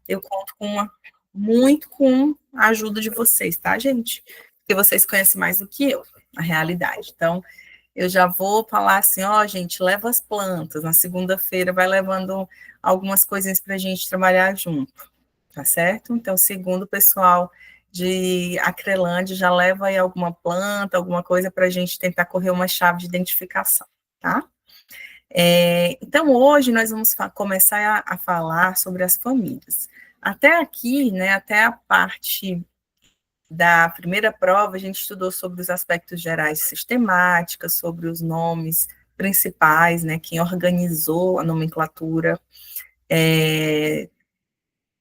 Eu conto muito com a ajuda de vocês, tá, gente? Porque vocês conhecem mais do que eu, a realidade. Então, eu já vou falar assim, ó, gente, leva as plantas. Na segunda-feira vai levando algumas coisinhas para a gente trabalhar junto, tá certo? Então, segundo o pessoal de Acrelândia, já leva aí alguma planta, alguma coisa para a gente tentar correr uma chave de identificação, tá? Então, hoje nós vamos começar a falar sobre as famílias. Até aqui, né, até a parte da primeira prova, a gente estudou sobre os aspectos gerais de sistemática, sobre os nomes principais, né, quem organizou a nomenclatura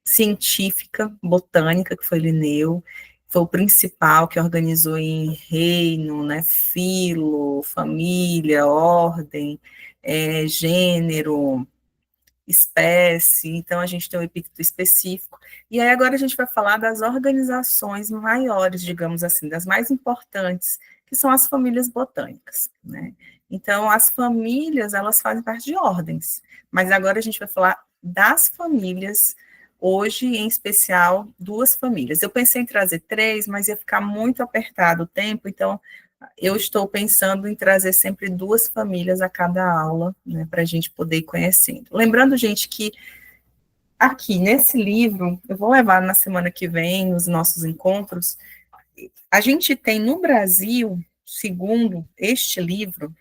científica, botânica, que foi Linneu, foi o principal que organizou em reino, né, filo, família, ordem, gênero, espécie, então a gente tem um epíteto específico, e aí agora a gente vai falar das organizações maiores, digamos assim, das mais importantes, que são as famílias botânicas, né? Então, as famílias, elas fazem parte de ordens, mas agora a gente vai falar das famílias, hoje, em especial, duas famílias. Eu pensei em trazer três, mas ia ficar muito apertado o tempo, então eu estou pensando em trazer sempre duas famílias a cada aula, né, para a gente poder ir conhecendo. Lembrando, gente, que aqui nesse livro, eu vou levar na semana que vem, nos nossos encontros, a gente tem no Brasil, segundo este livro,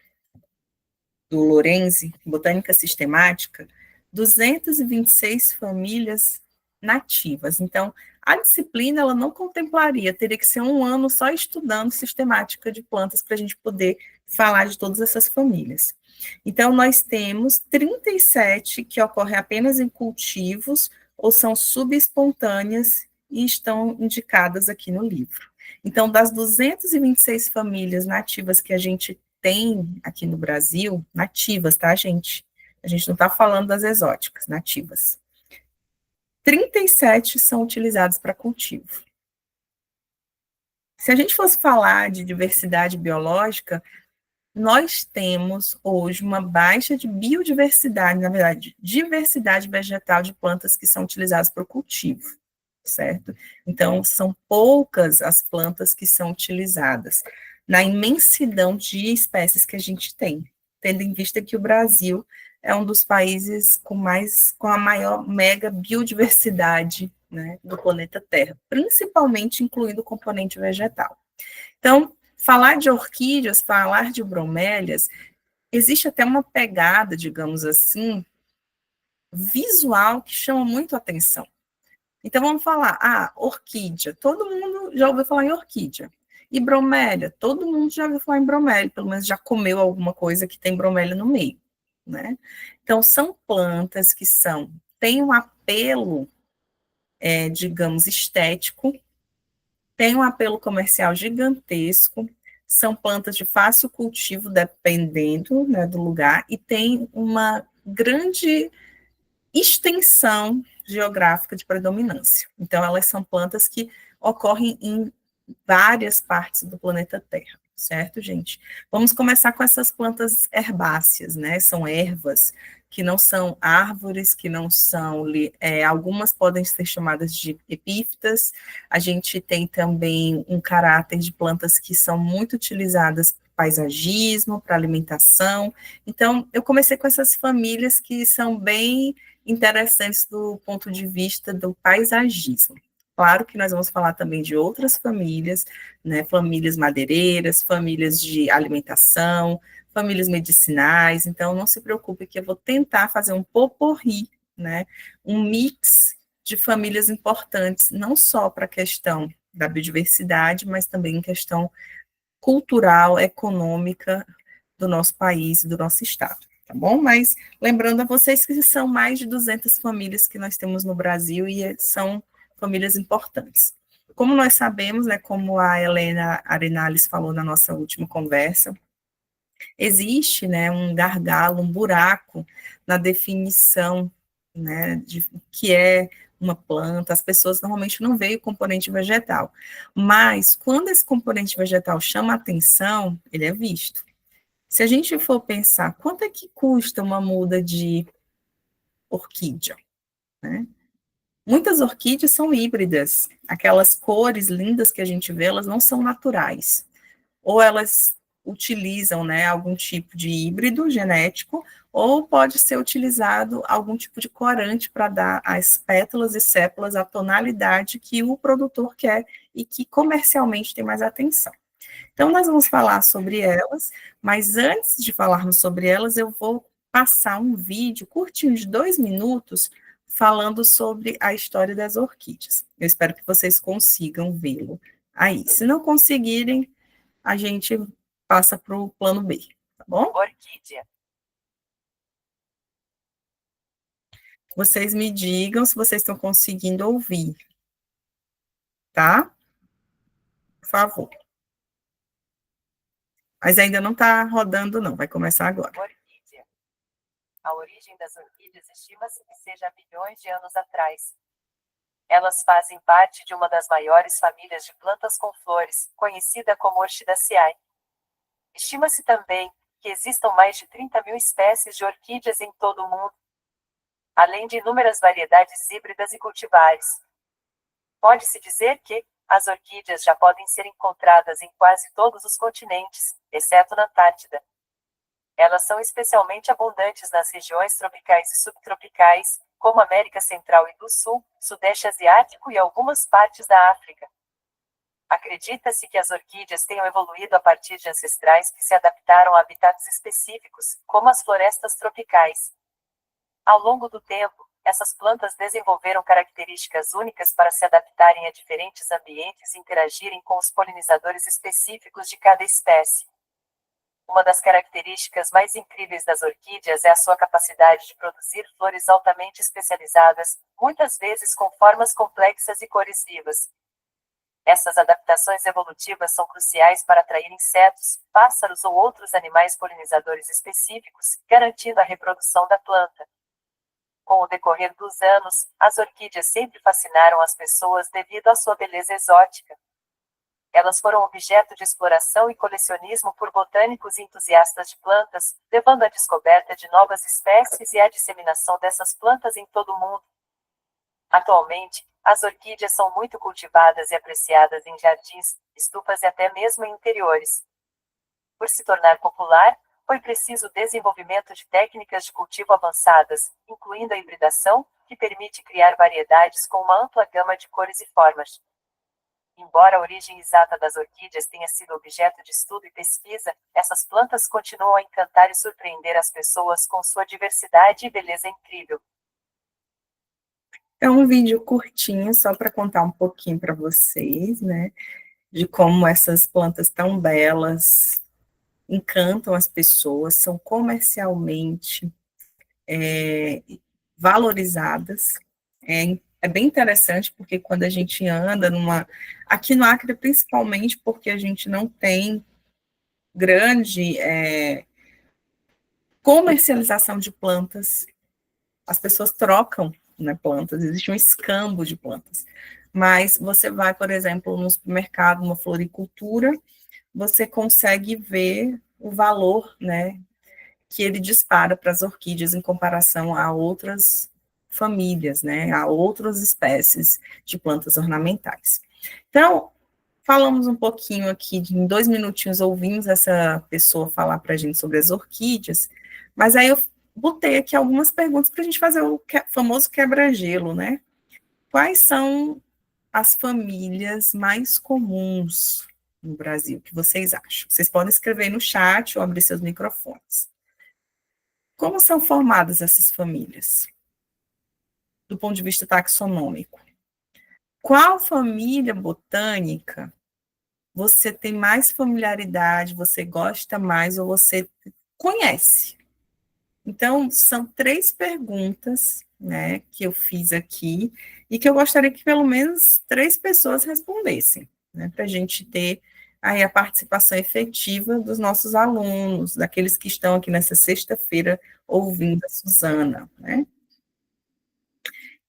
do Lorenzi, Botânica Sistemática, 226 famílias nativas. Então, a disciplina, ela não contemplaria, teria que ser um ano só estudando sistemática de plantas para a gente poder falar de todas essas famílias. Então, nós temos 37 que ocorrem apenas em cultivos ou são subespontâneas e estão indicadas aqui no livro. Então, das 226 famílias nativas que a gente tem aqui no Brasil, nativas, tá, gente? A gente não está falando das exóticas, nativas. 37 são utilizados para cultivo. Se a gente fosse falar de diversidade biológica, nós temos hoje uma baixa de biodiversidade, na verdade, diversidade vegetal de plantas que são utilizadas para o cultivo, certo? Então, são poucas as plantas que são utilizadas, na imensidão de espécies que a gente tem, tendo em vista que o Brasil é um dos países com a maior mega biodiversidade, né, do planeta Terra, principalmente incluindo o componente vegetal. Então, falar de orquídeas, falar de bromélias, existe até uma pegada, digamos assim, visual que chama muito a atenção. Então, vamos falar, orquídea, todo mundo já ouviu falar em orquídea. E bromélia, todo mundo já ouviu falar em bromélia, pelo menos já comeu alguma coisa que tem bromélia no meio, né? Então, são plantas que têm um apelo, digamos, estético, tem um apelo comercial gigantesco, são plantas de fácil cultivo, dependendo, né, do lugar, e tem uma grande extensão geográfica de predominância. Então, elas são plantas que ocorrem em várias partes do planeta Terra, certo, gente? Vamos começar com essas plantas herbáceas, né? São ervas, que não são árvores, que não são, algumas podem ser chamadas de epífitas. A gente tem também um caráter de plantas que são muito utilizadas para paisagismo, para alimentação. Então, eu comecei com essas famílias que são bem interessantes do ponto de vista do paisagismo. Claro que nós vamos falar também de outras famílias, né, famílias madeireiras, famílias de alimentação, famílias medicinais, então não se preocupe que eu vou tentar fazer um potpourri, né, um mix de famílias importantes, não só para a questão da biodiversidade, mas também em questão cultural, econômica do nosso país, do nosso estado, tá bom? Mas lembrando a vocês que são mais de 200 famílias que nós temos no Brasil e são famílias importantes. Como nós sabemos, né, como a Helena Arenales falou na nossa última conversa, existe, né, um gargalo, um buraco na definição, né, de o que é uma planta. As pessoas normalmente não veem o componente vegetal, mas quando esse componente vegetal chama a atenção, ele é visto. Se a gente for pensar, quanto é que custa uma muda de orquídea, né? Muitas orquídeas são híbridas, aquelas cores lindas que a gente vê, elas não são naturais. Ou elas utilizam, né, algum tipo de híbrido genético, ou pode ser utilizado algum tipo de corante para dar às pétalas e sépalas a tonalidade que o produtor quer e que comercialmente tem mais atenção. Então, nós vamos falar sobre elas, mas antes de falarmos sobre elas, eu vou passar um vídeo curtinho de 2 minutos falando sobre a história das orquídeas. Eu espero que vocês consigam vê-lo aí. Se não conseguirem, a gente passa para o plano B, tá bom? Orquídea. Vocês me digam se vocês estão conseguindo ouvir, tá? Por favor. Mas ainda não está rodando, não. Vai começar agora. Orquídea. A origem das orquídeas estima-se que seja há bilhões de anos atrás. Elas fazem parte de uma das maiores famílias de plantas com flores, conhecida como Orchidaceae. Estima-se também que existam mais de 30.000 espécies de orquídeas em todo o mundo, além de inúmeras variedades híbridas e cultivares. Pode-se dizer que as orquídeas já podem ser encontradas em quase todos os continentes, exceto na Antártida. Elas são especialmente abundantes nas regiões tropicais e subtropicais, como América Central e do Sul, Sudeste Asiático e algumas partes da África. Acredita-se que as orquídeas tenham evoluído a partir de ancestrais que se adaptaram a habitats específicos, como as florestas tropicais. Ao longo do tempo, essas plantas desenvolveram características únicas para se adaptarem a diferentes ambientes e interagirem com os polinizadores específicos de cada espécie. Uma das características mais incríveis das orquídeas é a sua capacidade de produzir flores altamente especializadas, muitas vezes com formas complexas e cores vivas. Essas adaptações evolutivas são cruciais para atrair insetos, pássaros ou outros animais polinizadores específicos, garantindo a reprodução da planta. Com o decorrer dos anos, as orquídeas sempre fascinaram as pessoas devido à sua beleza exótica. Elas foram objeto de exploração e colecionismo por botânicos e entusiastas de plantas, levando à descoberta de novas espécies e à disseminação dessas plantas em todo o mundo. Atualmente, as orquídeas são muito cultivadas e apreciadas em jardins, estufas e até mesmo em interiores. Por se tornar popular, foi preciso o desenvolvimento de técnicas de cultivo avançadas, incluindo a hibridação, que permite criar variedades com uma ampla gama de cores e formas. Embora a origem exata das orquídeas tenha sido objeto de estudo e pesquisa, essas plantas continuam a encantar e surpreender as pessoas com sua diversidade e beleza incrível. É um vídeo curtinho, só para contar um pouquinho para vocês, né, de como essas plantas tão belas encantam as pessoas, são comercialmente valorizadas. É bem interessante, porque quando a gente anda aqui no Acre, principalmente porque a gente não tem grande comercialização de plantas, as pessoas trocam, né, plantas, existe um escambo de plantas. Mas você vai, por exemplo, no supermercado, uma floricultura, você consegue ver o valor, né, que ele dispara para as orquídeas em comparação a outras famílias, né, a outras espécies de plantas ornamentais. Então, falamos um pouquinho aqui, em 2 minutinhos ouvimos essa pessoa falar para a gente sobre as orquídeas, mas aí eu botei aqui algumas perguntas para a gente fazer o famoso quebra-gelo, né? Quais são as famílias mais comuns no Brasil, que vocês acham? Vocês podem escrever no chat ou abrir seus microfones. Como são formadas essas famílias, do ponto de vista taxonômico? Qual família botânica você tem mais familiaridade, você gosta mais ou você conhece? Então, são 3 perguntas, né, que eu fiz aqui, e que eu gostaria que pelo menos 3 pessoas respondessem, né, para a gente ter aí a participação efetiva dos nossos alunos, daqueles que estão aqui nessa sexta-feira ouvindo a Suzana, né?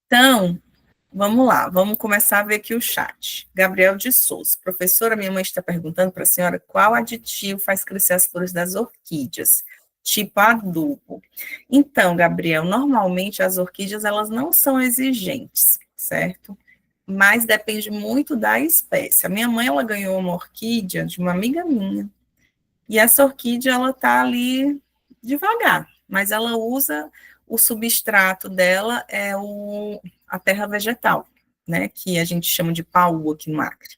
Então, vamos lá, vamos começar a ver aqui o chat. Gabriel de Souza. Professora, minha mãe está perguntando para a senhora qual aditivo faz crescer as flores das orquídeas, tipo adubo. Então, Gabriel, normalmente as orquídeas, elas não são exigentes. certo? Mas depende muito da espécie. A minha mãe, ela ganhou uma orquídea de uma amiga minha, e essa orquídea, ela está ali devagar, mas ela usa o substrato dela, a terra vegetal, né, que a gente chama de paú aqui no Acre.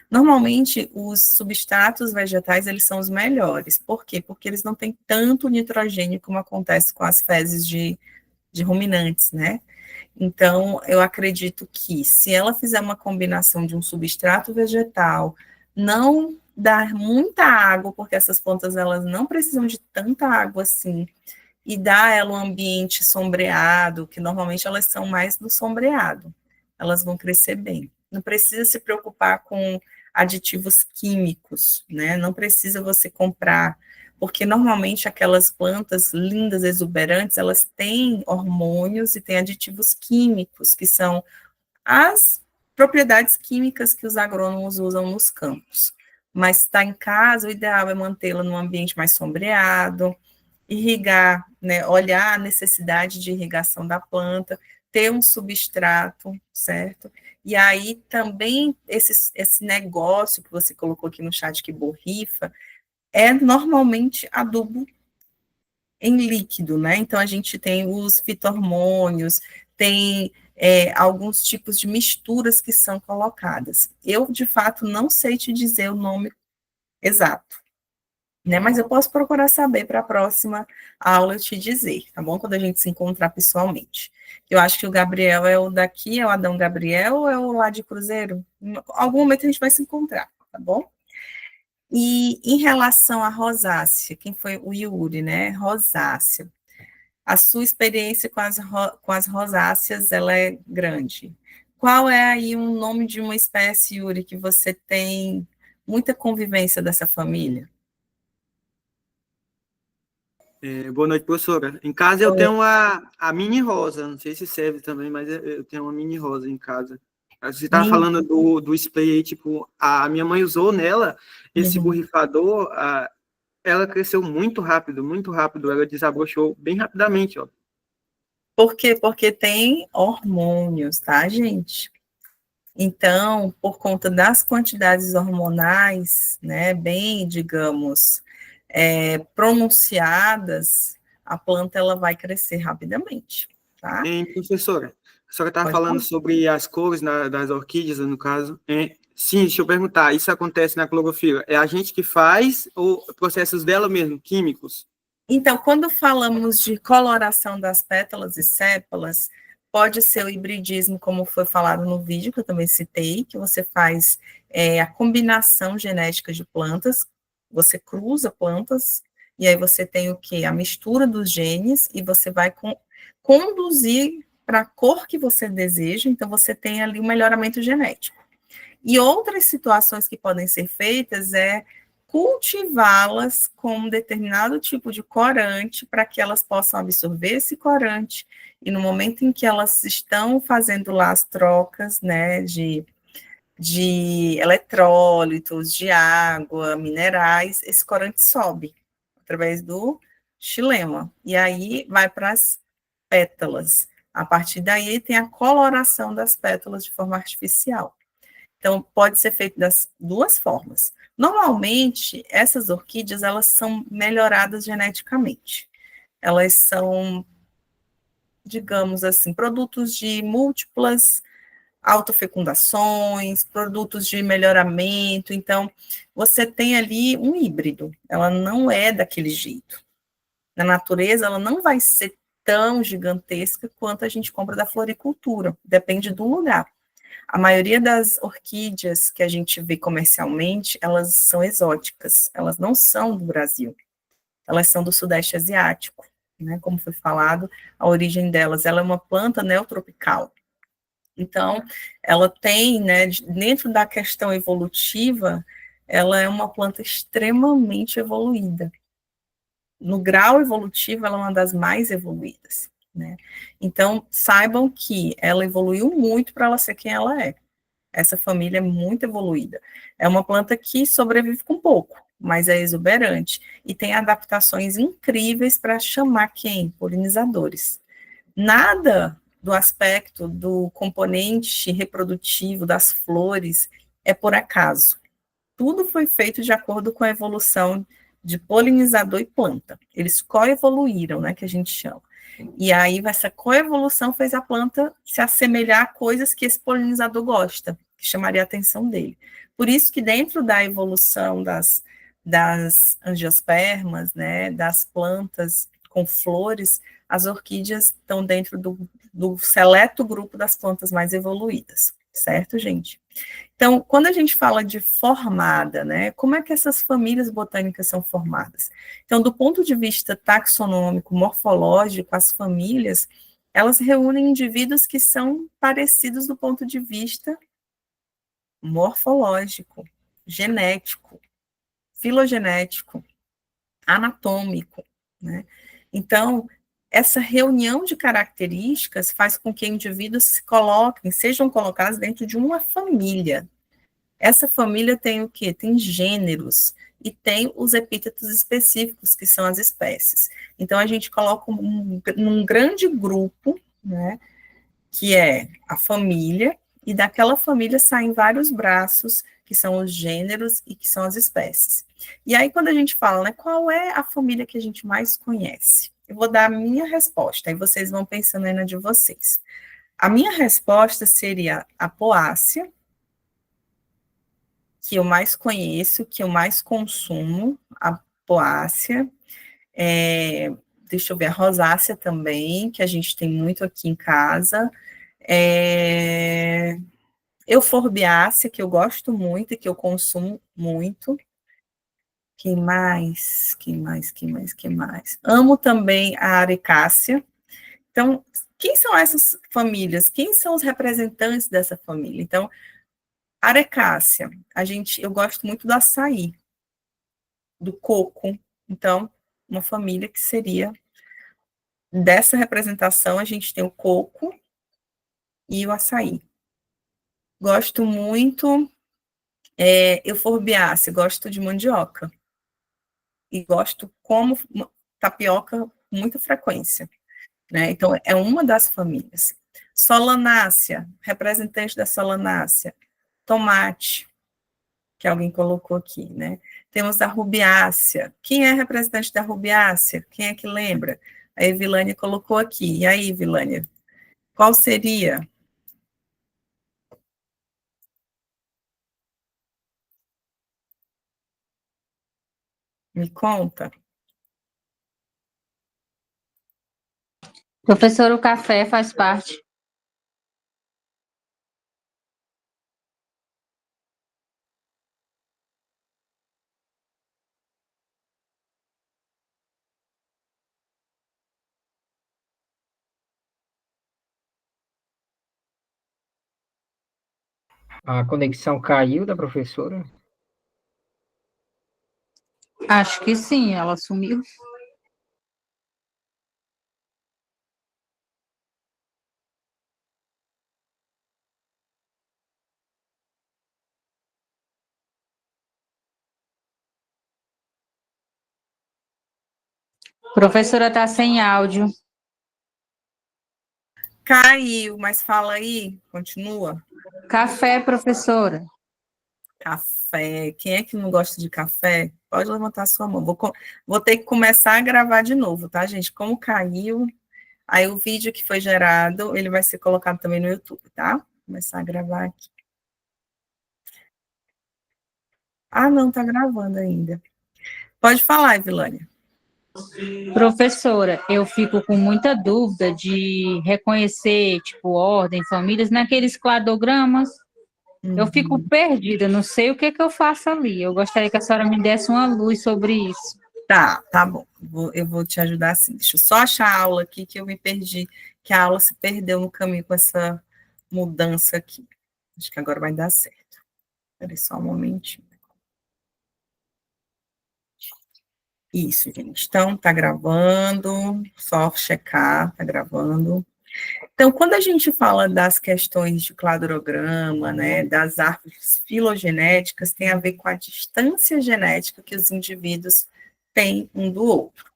Normalmente, os substratos vegetais, eles são os melhores. Por quê? Porque eles não têm tanto nitrogênio como acontece com as fezes de ruminantes, né? Então, eu acredito que se ela fizer uma combinação de um substrato vegetal, não dar muita água, porque essas plantas elas não precisam de tanta água assim, e dar ela um ambiente sombreado, que normalmente elas são mais do sombreado, elas vão crescer bem. Não precisa se preocupar com aditivos químicos, né? Não precisa você comprar, porque normalmente aquelas plantas lindas, exuberantes, elas têm hormônios e têm aditivos químicos, que são as propriedades químicas que os agrônomos usam nos campos. Mas está em casa, o ideal é mantê-la num ambiente mais sombreado, irrigar, né, olhar a necessidade de irrigação da planta, ter um substrato, certo? E aí também esse negócio que você colocou aqui no chat que borrifa, é normalmente adubo em líquido, né? Então a gente tem os fito-hormônios, tem alguns tipos de misturas que são colocadas. Eu, de fato, não sei te dizer o nome exato, né? Mas eu posso procurar saber para a próxima aula eu te dizer, tá bom? Quando a gente se encontrar pessoalmente. Eu acho que o Gabriel é o daqui, é o Adão Gabriel, ou é o lá de Cruzeiro? Em algum momento a gente vai se encontrar, tá bom? E em relação à rosácea, quem foi o Yuri, né? Rosácea. A sua experiência com as rosáceas, ela é grande. Qual é aí um nome de uma espécie, Yuri, que você tem muita convivência dessa família? Boa noite, professora. Em casa eu tenho a mini rosa, não sei se serve também, mas eu tenho uma mini rosa em casa. Você estava falando do spray aí, tipo, a minha mãe usou nela esse borrifador, ela cresceu muito rápido, ela desabrochou bem rapidamente, ó. Por quê? Porque tem hormônios, tá, gente? Então, por conta das quantidades hormonais, né, bem, digamos, pronunciadas, a planta ela vai crescer rapidamente, tá? Professora, a senhora estava Pode falando falar. sobre as cores das orquídeas, no caso. Sim, deixa eu perguntar, isso acontece na clorofila? É a gente que faz ou processos dela mesmo, químicos? Então, quando falamos de coloração das pétalas e sépalas, pode ser o hibridismo, como foi falado no vídeo, que eu também citei, que você faz a combinação genética de plantas, você cruza plantas, e aí você tem o quê? A mistura dos genes, e você vai conduzir para a cor que você deseja, então você tem ali o melhoramento genético. E outras situações que podem ser feitas é cultivá-las com um determinado tipo de corante para que elas possam absorver esse corante e no momento em que elas estão fazendo lá as trocas, né, de eletrólitos, de água, minerais, esse corante sobe através do xilema e aí vai para as pétalas. A partir daí tem a coloração das pétalas de forma artificial. Então, pode ser feito das duas formas. Normalmente, essas orquídeas, elas são melhoradas geneticamente. Elas são, digamos assim, produtos de múltiplas autofecundações, produtos de melhoramento. Então, você tem ali um híbrido. Ela não é daquele jeito. Na natureza, ela não vai ser tão gigantesca quanto a gente compra da floricultura. Depende do lugar. A maioria das orquídeas que a gente vê comercialmente, elas são exóticas, elas não são do Brasil, elas são do Sudeste Asiático, né? Como foi falado, a origem delas, ela é uma planta neotropical. Então, ela tem, né, dentro da questão evolutiva, ela é uma planta extremamente evoluída. No grau evolutivo, ela é uma das mais evoluídas, né? Então, saibam que ela evoluiu muito para ela ser quem ela é. Essa família é muito evoluída. É uma planta que sobrevive com pouco, mas é exuberante e tem adaptações incríveis para chamar quem? Polinizadores. Nada do aspecto do componente reprodutivo das flores é por acaso. Tudo foi feito de acordo com a evolução de polinizador e planta. Eles coevoluíram, né, que a gente chama. E aí, essa coevolução fez a planta se assemelhar a coisas que esse polinizador gosta, que chamaria a atenção dele. Por isso que dentro da evolução das angiospermas, né, das plantas com flores, as orquídeas estão dentro do seleto grupo das plantas mais evoluídas, certo, gente? Então, quando a gente fala de formada, né, como é que essas famílias botânicas são formadas? Então, do ponto de vista taxonômico, morfológico, as famílias, elas reúnem indivíduos que são parecidos do ponto de vista morfológico, genético, filogenético, anatômico, né? Então, essa reunião de características faz com que indivíduos se coloquem, sejam colocados dentro de uma família. Essa família tem o quê? Tem gêneros e tem os epítetos específicos, que são as espécies. Então, a gente coloca num grande grupo, né, que é a família, e daquela família saem vários braços, que são os gêneros e que são as espécies. E aí, quando a gente fala, né, qual é a família que a gente mais conhece? Eu vou dar a minha resposta, aí vocês vão pensando aí na de vocês. A minha resposta seria a Poácea, que eu mais conheço, que eu mais consumo, a Poácea, deixa eu ver, a Rosácea também, que a gente tem muito aqui em casa, Euforbiácea, que eu gosto muito e que eu consumo muito. Quem mais? Quem mais? Quem mais? Quem mais? Amo também a Aricácea. Então, quem são essas famílias? Quem são os representantes dessa família? Então, Arecácea, eu gosto muito do açaí, do coco. Então, uma família que seria dessa representação, a gente tem o coco e o açaí. Gosto muito Euforbiácea, gosto de mandioca. E gosto como tapioca com muita frequência, né? Então, é uma das famílias. Solanácea, representante da Solanácea. Tomate, que alguém colocou aqui, né? Temos a Rubiácea. Quem é representante da Rubiácea? Quem é que lembra? A Evilânia colocou aqui. E aí, Evilânia, qual seria? Me conta. Professor, o café faz parte. A conexão caiu da professora? Acho que sim, ela sumiu. Professora está sem áudio. Caiu, mas fala aí, continua. Café, professora. Café. Quem é que não gosta de café? Pode levantar sua mão. Vou ter que começar a gravar de novo, tá, gente? Como caiu, aí o vídeo que foi gerado, ele vai ser colocado também no YouTube, tá? Vou começar a gravar aqui. Ah, não, tá gravando ainda. Pode falar, Evilânia. Professora, eu fico com muita dúvida de reconhecer, tipo, ordem, famílias, naqueles cladogramas. Eu fico perdida, não sei o que eu faço ali. Eu gostaria que a senhora me desse uma luz sobre isso. Tá bom. Eu vou te ajudar assim. Deixa eu só achar a aula aqui que eu me perdi, que a aula se perdeu no caminho com essa mudança aqui. Acho que agora vai dar certo. Espera só um momentinho. Isso, gente. Então, tá gravando, só checar, tá gravando. Então, quando a gente fala das questões de cladograma, né, das árvores filogenéticas, tem a ver com a distância genética que os indivíduos têm um do outro.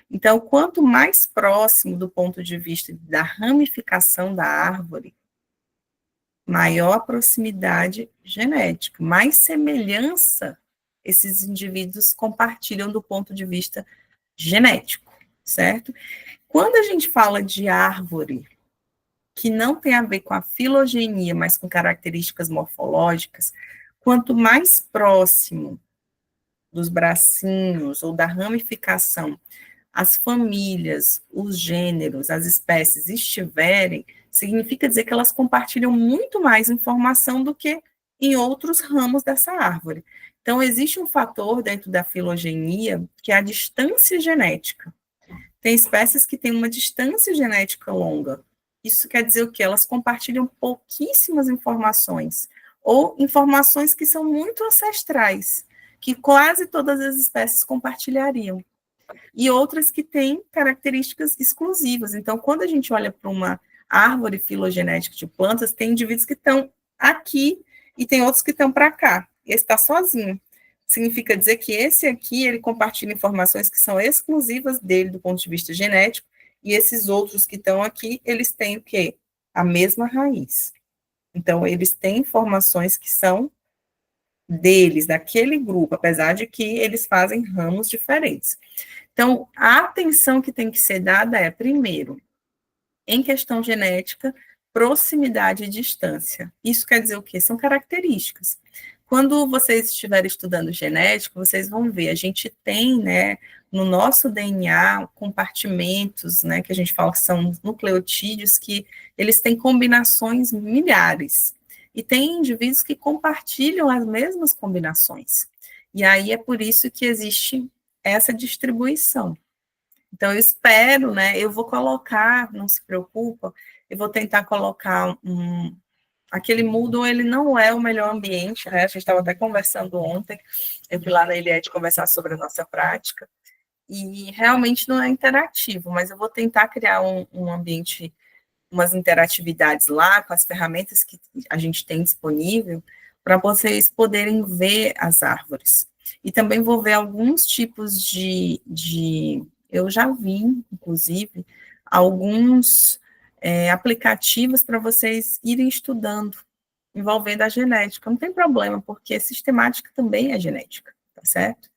Então, quanto mais próximo do ponto de vista da ramificação da árvore, maior a proximidade genética, mais semelhança esses indivíduos compartilham do ponto de vista genético, certo? Quando a gente fala de árvore que não tem a ver com a filogenia, mas com características morfológicas, quanto mais próximo dos bracinhos ou da ramificação as famílias, os gêneros, as espécies estiverem, significa dizer que elas compartilham muito mais informação do que em outros ramos dessa árvore. Então, existe um fator dentro da filogenia, que é a distância genética. Tem espécies que têm uma distância genética longa. Isso quer dizer o quê? Elas compartilham pouquíssimas informações, ou informações que são muito ancestrais, que quase todas as espécies compartilhariam. E outras que têm características exclusivas. Então, quando a gente olha para uma árvore filogenética de plantas, tem indivíduos que estão aqui e tem outros que estão para cá. Esse está sozinho. Significa dizer que esse aqui, ele compartilha informações que são exclusivas dele do ponto de vista genético, e esses outros que estão aqui, eles têm o quê? A mesma raiz. Então, eles têm informações que são deles, daquele grupo, apesar de que eles fazem ramos diferentes. Então, a atenção que tem que ser dada é, primeiro, em questão genética, proximidade e distância. Isso quer dizer o quê? São características. Quando vocês estiverem estudando genética, vocês vão ver, a gente tem, né, no nosso DNA, compartimentos, né, que a gente fala que são nucleotídeos, que eles têm combinações milhares. E tem indivíduos que compartilham as mesmas combinações. E aí é por isso que existe essa distribuição. Então, eu espero, né, eu vou colocar, não se preocupa, eu vou tentar colocar aquele Moodle, ele não é o melhor ambiente, né, a gente estava até conversando ontem, eu fui lá na Eliette conversar sobre a nossa prática, e realmente não é interativo, mas eu vou tentar criar um ambiente, umas interatividades lá, com as ferramentas que a gente tem disponível, para vocês poderem ver as árvores. E também vou ver alguns tipos eu já vi, inclusive, alguns aplicativos para vocês irem estudando, envolvendo a genética. Não tem problema, porque sistemática também é genética, tá certo?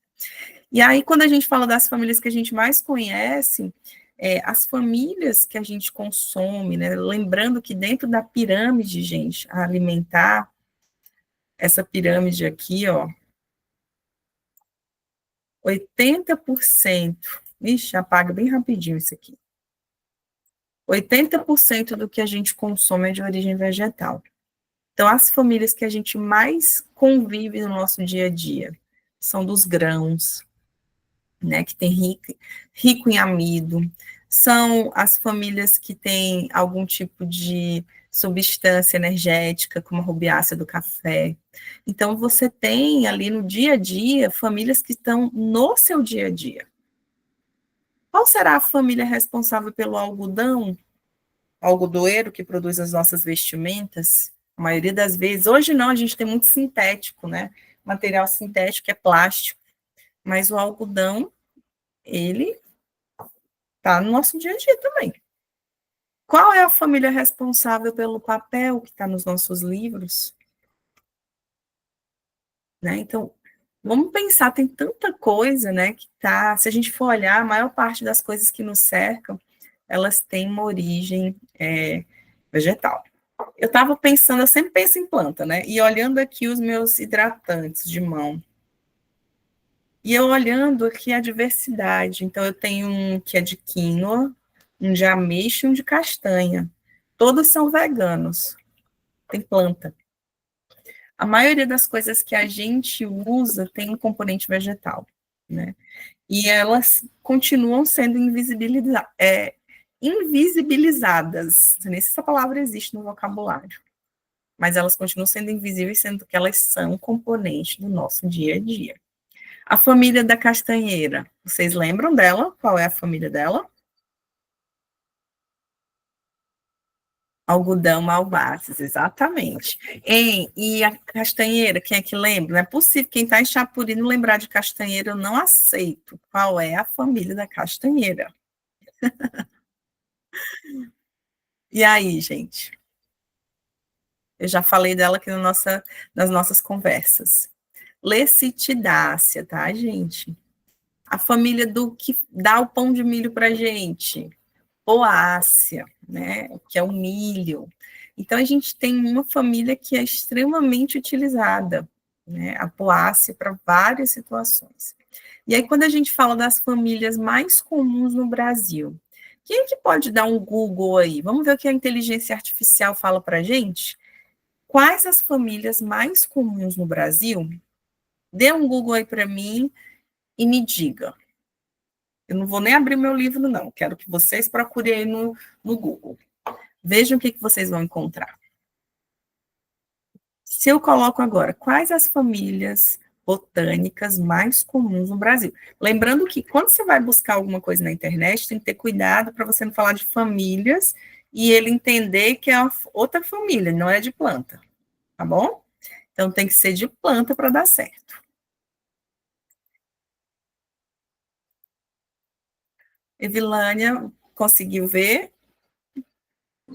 E aí, quando a gente fala das famílias que a gente mais conhece, as famílias que a gente consome, né? Lembrando que dentro da pirâmide, gente, alimentar, essa pirâmide aqui, ó, 80%, ixi, apaga bem rapidinho isso aqui. 80% do que a gente consome é de origem vegetal. Então, as famílias que a gente mais convive no nosso dia a dia são dos grãos, né, que tem rico em amido, são as famílias que têm algum tipo de substância energética, como a rubiácea do café. Então, você tem ali no dia a dia, famílias que estão no seu dia a dia. Qual será a família responsável pelo algodão, algodoeiro, que produz as nossas vestimentas? A maioria das vezes, hoje não, a gente tem muito sintético, né? Material sintético é plástico, mas o algodão, ele está no nosso dia a dia também. Qual é a família responsável pelo papel que está nos nossos livros? Né? Então, vamos pensar, tem tanta coisa, né, que tá, se a gente for olhar, a maior parte das coisas que nos cercam, elas têm uma origem vegetal. Eu estava pensando, eu sempre penso em planta, né, e olhando aqui os meus hidratantes de mão, e eu olhando aqui a diversidade, então eu tenho um que é de quinoa, um de ameixa e um de castanha, todos são veganos, tem planta. A maioria das coisas que a gente usa tem um componente vegetal, né? E elas continuam sendo invisibilizadas. Não sei se essa palavra existe no vocabulário, mas elas continuam sendo invisíveis, sendo que elas são componentes do nosso dia a dia. A família da castanheira, vocês lembram dela? Qual é a família dela? Algodão malvaces, exatamente. E a castanheira, quem é que lembra? Não é possível, quem está em Chapuri não lembrar de castanheira, eu não aceito. Qual é a família da castanheira? E aí, gente? Eu já falei dela aqui nas nossas conversas. Lecitidácea, tá, gente? A família do que dá o pão de milho para gente. Poácea, né? Que é o milho. Então, a gente tem uma família que é extremamente utilizada, né? A poácea para várias situações. E aí, quando a gente fala das famílias mais comuns no Brasil, quem é que pode dar um Google aí? Vamos ver o que a inteligência artificial fala para a gente? Quais as famílias mais comuns no Brasil? Dê um Google aí para mim e me diga. Eu não vou nem abrir meu livro, não. Quero que vocês procurem aí no Google. Vejam o que vocês vão encontrar. Se eu coloco agora, quais as famílias botânicas mais comuns no Brasil? Lembrando que quando você vai buscar alguma coisa na internet, tem que ter cuidado para você não falar de famílias e ele entender que é outra família, não é de planta, tá bom? Então tem que ser de planta para dar certo. Evilânia, conseguiu ver?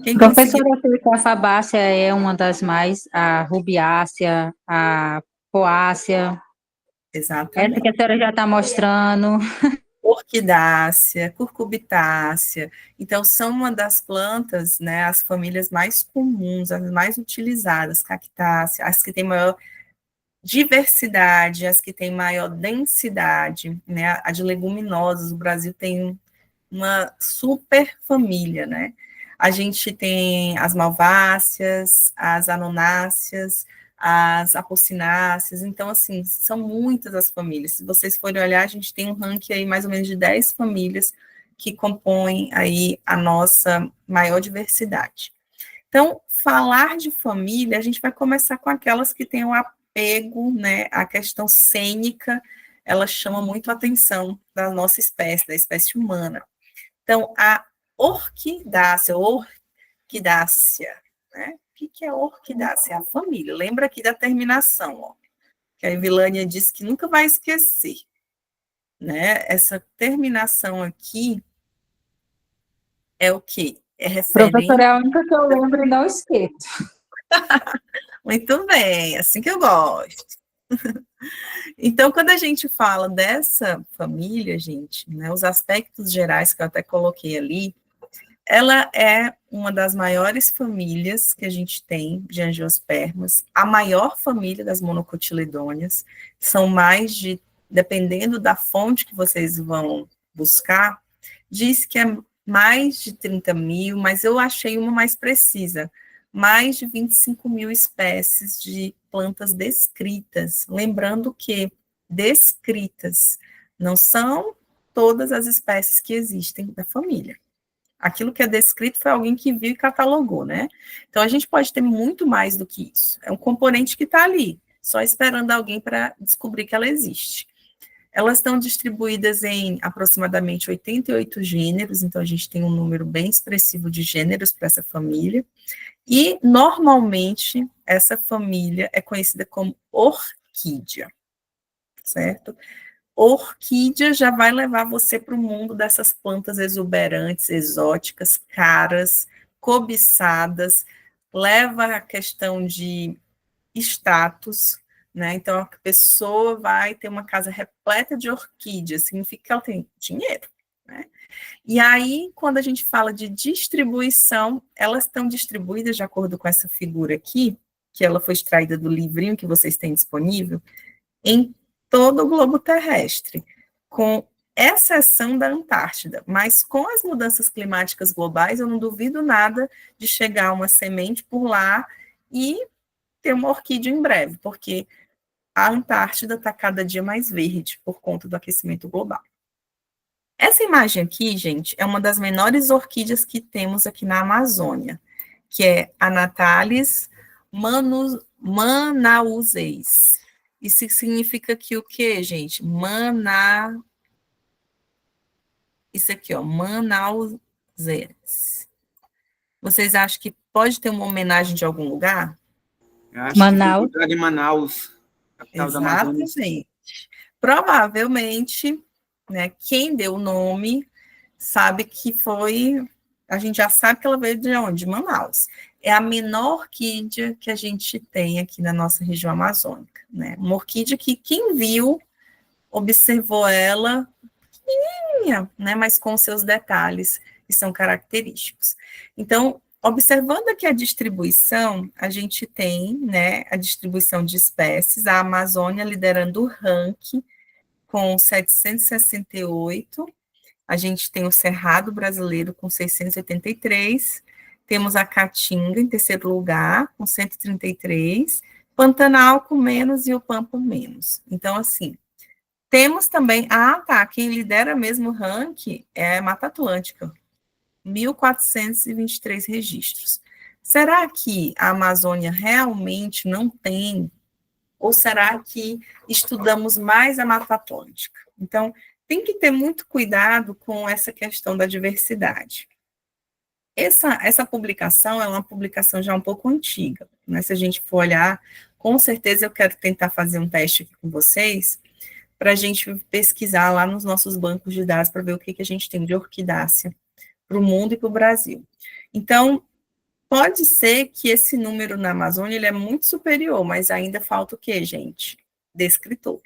Quem conseguiu? Professora, a fabácea é uma das mais, a rubiácea, a poácea, essa que Exatamente. a senhora já está mostrando. Orquidácea, curcubitácea. Então, são uma das plantas, né, as famílias mais comuns, as mais utilizadas, cactácea, as que têm maior diversidade, as que têm maior densidade, né, a de leguminosas, o Brasil tem uma super família, né? A gente tem as malváceas, as anonáceas, as apocináceas, então, assim, são muitas as famílias. Se vocês forem olhar, a gente tem um ranking aí mais ou menos de 10 famílias que compõem aí a nossa maior diversidade. Então, falar de família, a gente vai começar com aquelas que têm o apego, né, a questão cênica, ela chama muito a atenção da nossa espécie, da espécie humana. Então, a orquidácea, né? O que é orquidácea? É a família. Lembra aqui da terminação, ó, que a Evilânia disse que nunca vai esquecer, né? Essa terminação aqui é o quê? É Professora, referente. é a única que eu lembro e não esqueço. Muito bem, assim que eu gosto. Então, quando a gente fala dessa família, gente, né, os aspectos gerais que eu até coloquei ali, ela é uma das maiores famílias que a gente tem de angiospermas, a maior família das monocotiledôneas, são mais de, dependendo da fonte que vocês vão buscar, diz que é mais de 30 mil, mas eu achei uma mais precisa, mais de 25 mil espécies de plantas descritas, lembrando que descritas não são todas as espécies que existem da família. Aquilo que é descrito foi alguém que viu e catalogou, né? Então, a gente pode ter muito mais do que isso. É um componente que está ali, só esperando alguém para descobrir que ela existe. Elas estão distribuídas em aproximadamente 88 gêneros, então a gente tem um número bem expressivo de gêneros para essa família. E, normalmente, essa família é conhecida como orquídea, certo? Orquídea já vai levar você para o mundo dessas plantas exuberantes, exóticas, caras, cobiçadas, leva a questão de status, né? Então, a pessoa vai ter uma casa repleta de orquídeas, significa que ela tem dinheiro, né? E aí, quando a gente fala de distribuição, elas estão distribuídas de acordo com essa figura aqui, que ela foi extraída do livrinho que vocês têm disponível, em todo o globo terrestre, com exceção da Antártida. Mas com as mudanças climáticas globais, eu não duvido nada de chegar uma semente por lá e ter uma orquídea em breve, porque a Antártida está cada dia mais verde por conta do aquecimento global. Essa imagem aqui, gente, é uma das menores orquídeas que temos aqui na Amazônia, que é a Natalis manauseis. Isso significa que o quê, gente? Isso aqui, ó, manauseis. Vocês acham que pode ter uma homenagem de algum lugar? Eu acho que foi Manaus. encontrado em Manaus, capital da Amazônia. Exatamente. Provavelmente, né, quem deu o nome sabe que foi... A gente já sabe que ela veio de onde? De Manaus. É a menor orquídea que a gente tem aqui na nossa região amazônica, né? Uma orquídea que quem viu, observou ela, pequenininha, né, mas com seus detalhes que são característicos. Então, observando aqui a distribuição, a gente tem, né, a distribuição de espécies, a Amazônia liderando o ranking com 768, a gente tem o Cerrado brasileiro com 683, temos a Caatinga em terceiro lugar, com 133, Pantanal com menos e o Pampa menos. Então, assim, temos também... quem lidera mesmo o ranking é a Mata Atlântica, 1.423 registros. Será que a Amazônia realmente não tem? Ou será que estudamos mais a Mata Atlântica? Então, tem que ter muito cuidado com essa questão da diversidade. Essa publicação é uma publicação já um pouco antiga, né? Se a gente for olhar, com certeza eu quero tentar fazer um teste aqui com vocês, para a gente pesquisar lá nos nossos bancos de dados, para ver o que a gente tem de orquidácea para o mundo e para o Brasil. Então, pode ser que esse número na Amazônia ele é muito superior, mas ainda falta o quê, gente? Descritor,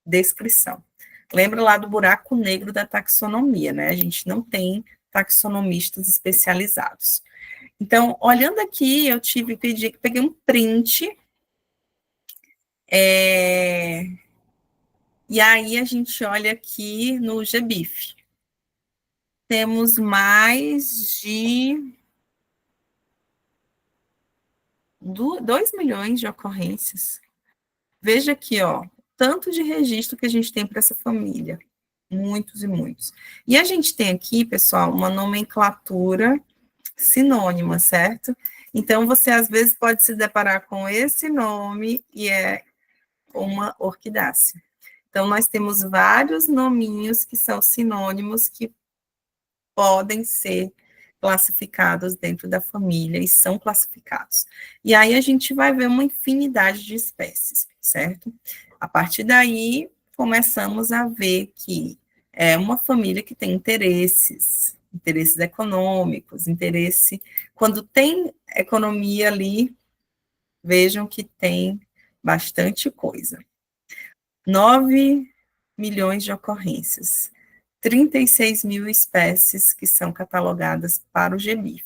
descrição. Lembra lá do buraco negro da taxonomia, né? A gente não tem taxonomistas especializados. Então, olhando aqui, eu peguei um print, e aí a gente olha aqui no GBIF. Temos mais de 2 milhões de ocorrências. Veja aqui, ó, tanto de registro que a gente tem para essa família. Muitos e muitos. E a gente tem aqui, pessoal, uma nomenclatura sinônima, certo? Então, você às vezes pode se deparar com esse nome e é uma orquidácea. Então, nós temos vários nominhos que são sinônimos que podem ser classificados dentro da família e são classificados. E aí a gente vai ver uma infinidade de espécies, certo? A partir daí, começamos a ver que é uma família que tem interesses econômicos, quando tem economia ali, vejam que tem bastante coisa. 9 milhões de ocorrências, 36 mil espécies que são catalogadas para o GBIF.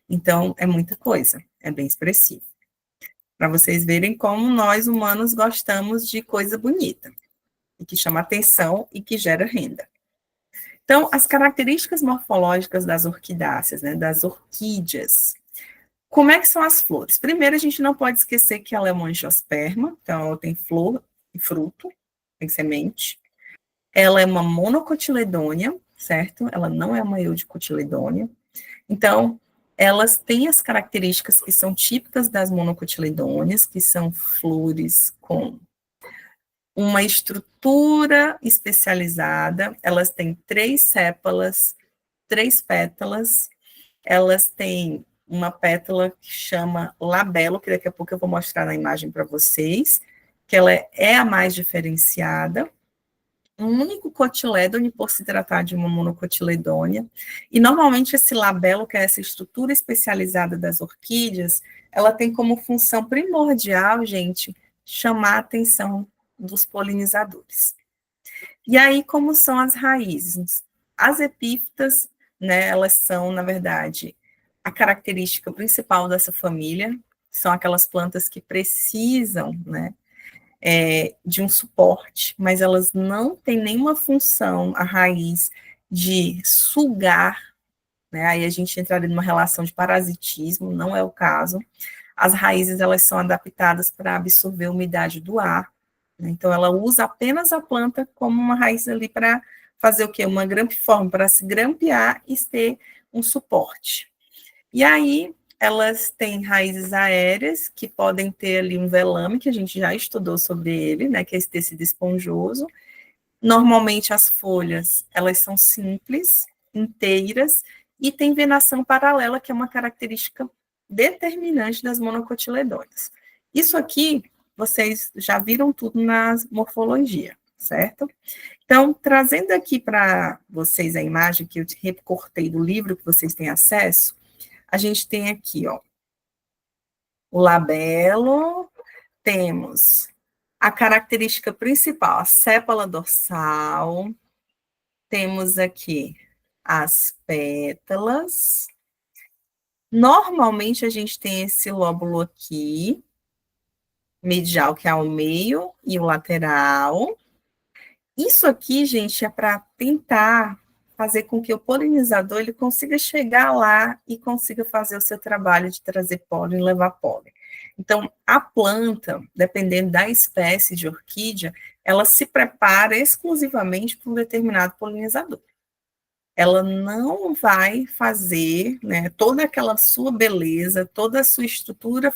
Então, é muita coisa, é bem expressivo. Para vocês verem como nós, humanos, gostamos de coisa bonita, e que chama atenção e que gera renda. Então, as características morfológicas das orquidáceas, né, das orquídeas. Como é que são as flores? Primeiro, a gente não pode esquecer que ela é uma angiosperma, então ela tem flor e fruto, tem semente. Ela é uma monocotiledônia, certo? Ela não é uma eudicotiledônia. Então, elas têm as características que são típicas das monocotiledôneas, que são flores com uma estrutura especializada, elas têm 3 sépalas, 3 pétalas, elas têm uma pétala que chama labelo, que daqui a pouco eu vou mostrar na imagem para vocês, que ela é a mais diferenciada, um único cotilédone por se tratar de uma monocotiledônia, e normalmente esse labelo, que é essa estrutura especializada das orquídeas, ela tem como função primordial, gente, chamar a atenção dos polinizadores. E aí, como são as raízes? As epífitas, né, elas são, na verdade, a característica principal dessa família, são aquelas plantas que precisam, né, de um suporte, mas elas não têm nenhuma função, a raiz, de sugar, né, aí a gente entraria numa relação de parasitismo, não é o caso. As raízes, elas são adaptadas para absorver a umidade do ar, né, então ela usa apenas a planta como uma raiz ali para fazer o quê? Uma grampiforme, para se grampear e ter um suporte. E aí, elas têm raízes aéreas, que podem ter ali um velame, que a gente já estudou sobre ele, né, que é esse tecido esponjoso. Normalmente, as folhas, elas são simples, inteiras, e tem venação paralela, que é uma característica determinante das monocotiledôneas. Isso aqui, vocês já viram tudo na morfologia, certo? Então, trazendo aqui para vocês a imagem que eu recortei do livro que vocês têm acesso, a gente tem aqui, ó, o labelo, temos a característica principal, a sépala dorsal, temos aqui as pétalas. Normalmente, a gente tem esse lóbulo aqui, medial, que é ao meio, e o lateral. Isso aqui, gente, é para tentar fazer com que o polinizador ele consiga chegar lá e consiga fazer o seu trabalho de trazer pólen e levar pólen. Então, a planta, dependendo da espécie de orquídea, ela se prepara exclusivamente para um determinado polinizador. Ela não vai fazer, né, toda aquela sua beleza, toda a sua estrutura,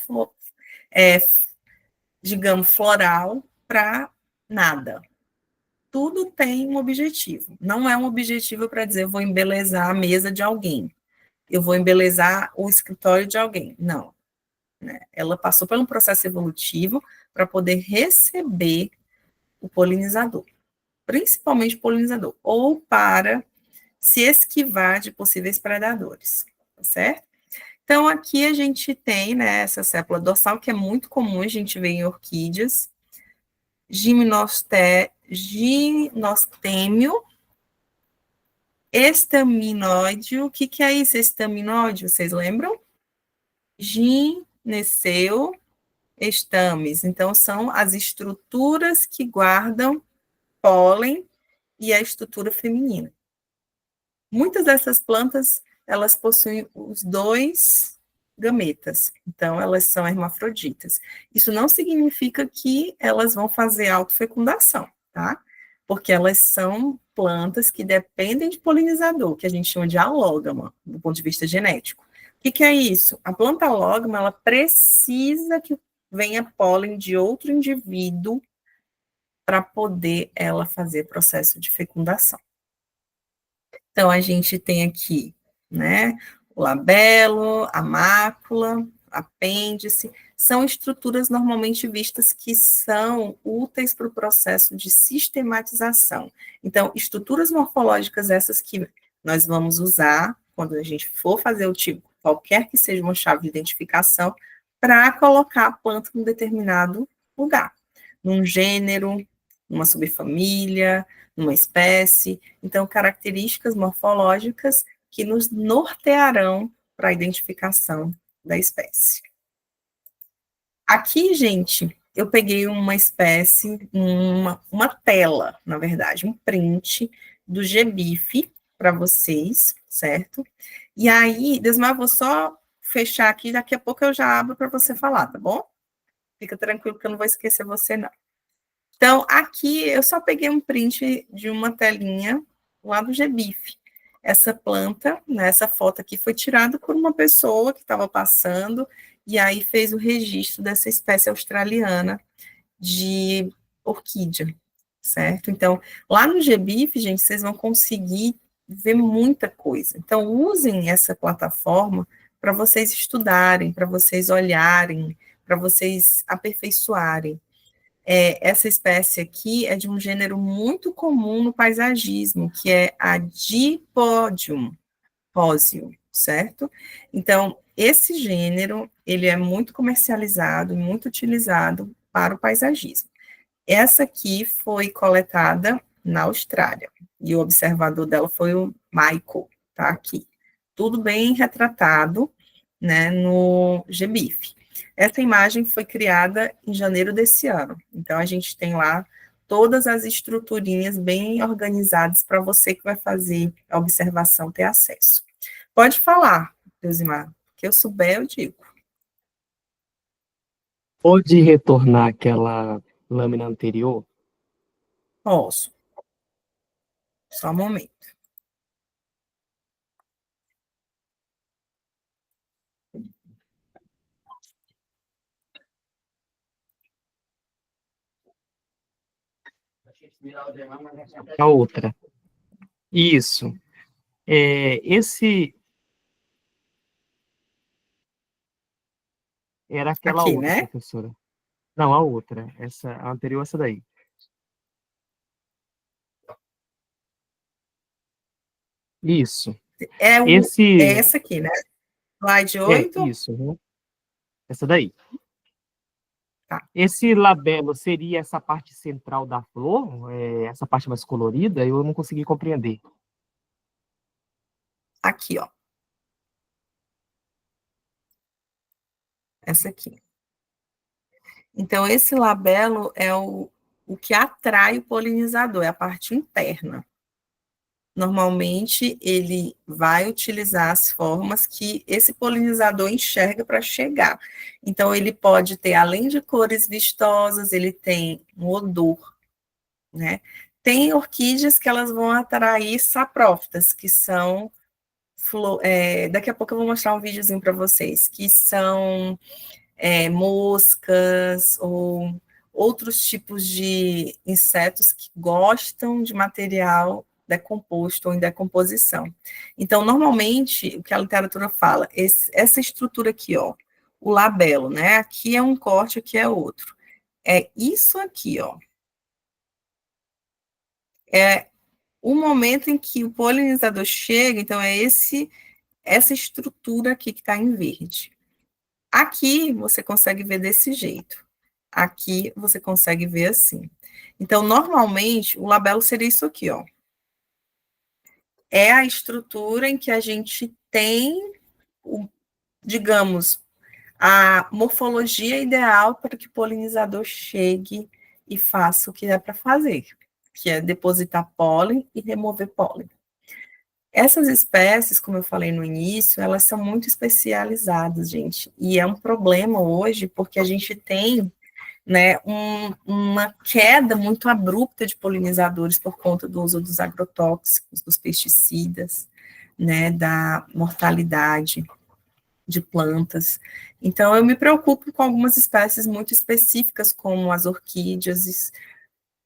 digamos, floral para nada. Tudo tem um objetivo. Não é um objetivo para dizer, eu vou embelezar a mesa de alguém, eu vou embelezar o escritório de alguém. Não. Né? Ela passou por um processo evolutivo para poder receber o polinizador, principalmente o polinizador, ou para se esquivar de possíveis predadores, tá certo? Então, aqui a gente tem, né, essa sépala dorsal, que é muito comum a gente ver em orquídeas, ginostêmio, estaminóide. O que é isso, estaminóide? Vocês lembram? Gineceu, estames. Então, são as estruturas que guardam pólen e a estrutura feminina. Muitas dessas plantas, elas possuem os dois gametas, então elas são hermafroditas. Isso não significa que elas vão fazer autofecundação, tá? Porque elas são plantas que dependem de polinizador, que a gente chama de alógama, do ponto de vista genético. O que é isso? A planta alógama, ela precisa que venha pólen de outro indivíduo para poder ela fazer processo de fecundação. Então, a gente tem aqui, né, o labelo, a mácula, apêndice, são estruturas normalmente vistas que são úteis para o processo de sistematização. Então, estruturas morfológicas essas que nós vamos usar quando a gente for fazer o tipo, qualquer que seja uma chave de identificação, para colocar a planta em um determinado lugar, num gênero, numa subfamília, numa espécie. Então, características morfológicas que nos nortearão para a identificação da espécie. Aqui, gente, eu peguei uma espécie, uma tela, na verdade, um print do GBIF para vocês, certo? E aí, Desmar, vou só fechar aqui, daqui a pouco eu já abro para você falar, tá bom? Fica tranquilo que eu não vou esquecer você, não. Então, aqui eu só peguei um print de uma telinha lá do GBIF. Essa planta, né, essa foto aqui foi tirada por uma pessoa que estava passando e aí fez o registro dessa espécie australiana de orquídea, certo? Então, lá no GBIF, gente, vocês vão conseguir ver muita coisa. Então, usem essa plataforma para vocês estudarem, para vocês olharem, para vocês aperfeiçoarem. Essa espécie aqui é de um gênero muito comum no paisagismo, que é a Dipodium roseum, certo? Então, esse gênero, ele é muito comercializado, muito utilizado para o paisagismo. Essa aqui foi coletada na Austrália, e o observador dela foi o Michael, tá aqui. Tudo bem retratado, né, no GBIF. Essa imagem foi criada em janeiro desse ano, então a gente tem lá todas as estruturinhas bem organizadas para você que vai fazer a observação ter acesso. Pode falar, Deusimar, que eu souber, eu digo. Pode retornar aquela lâmina anterior? Posso. Só um momento. A outra. Isso. Esse Era aquela Aqui, outra, né? professora. Não, a outra. A anterior, essa daí. Isso. É, é Esse. essa aqui, né? Slide É, 8. isso. Uhum. Essa daí. Tá. Esse labelo seria essa parte central da flor? Essa parte mais colorida? Eu não consegui compreender. Aqui, ó. Essa aqui. Então, esse labelo é o que atrai o polinizador, é a parte interna. Normalmente, ele vai utilizar as formas que esse polinizador enxerga para chegar. Então, ele pode ter, além de cores vistosas, ele tem um odor, né? Tem orquídeas que elas vão atrair saprófitas, que são, daqui a pouco eu vou mostrar um videozinho para vocês, que são moscas ou outros tipos de insetos que gostam de material decomposto ou em decomposição. Então, normalmente, o que a literatura fala, essa estrutura aqui, ó, o labelo, né? Aqui é um corte, aqui é outro. É isso aqui, ó. É o momento em que o polinizador chega, então é essa estrutura aqui que está em verde. Aqui você consegue ver desse jeito. Aqui você consegue ver assim. Então, normalmente, o labelo seria isso aqui, ó. É a estrutura em que a gente tem, digamos, a morfologia ideal para que o polinizador chegue e faça o que é para fazer, que é depositar pólen e remover pólen. Essas espécies, como eu falei no início, elas são muito especializadas, gente, e é um problema hoje, porque a gente tem, né, uma queda muito abrupta de polinizadores por conta do uso dos agrotóxicos, dos pesticidas, né, da mortalidade de plantas. Então, eu me preocupo com algumas espécies muito específicas, como as orquídeas,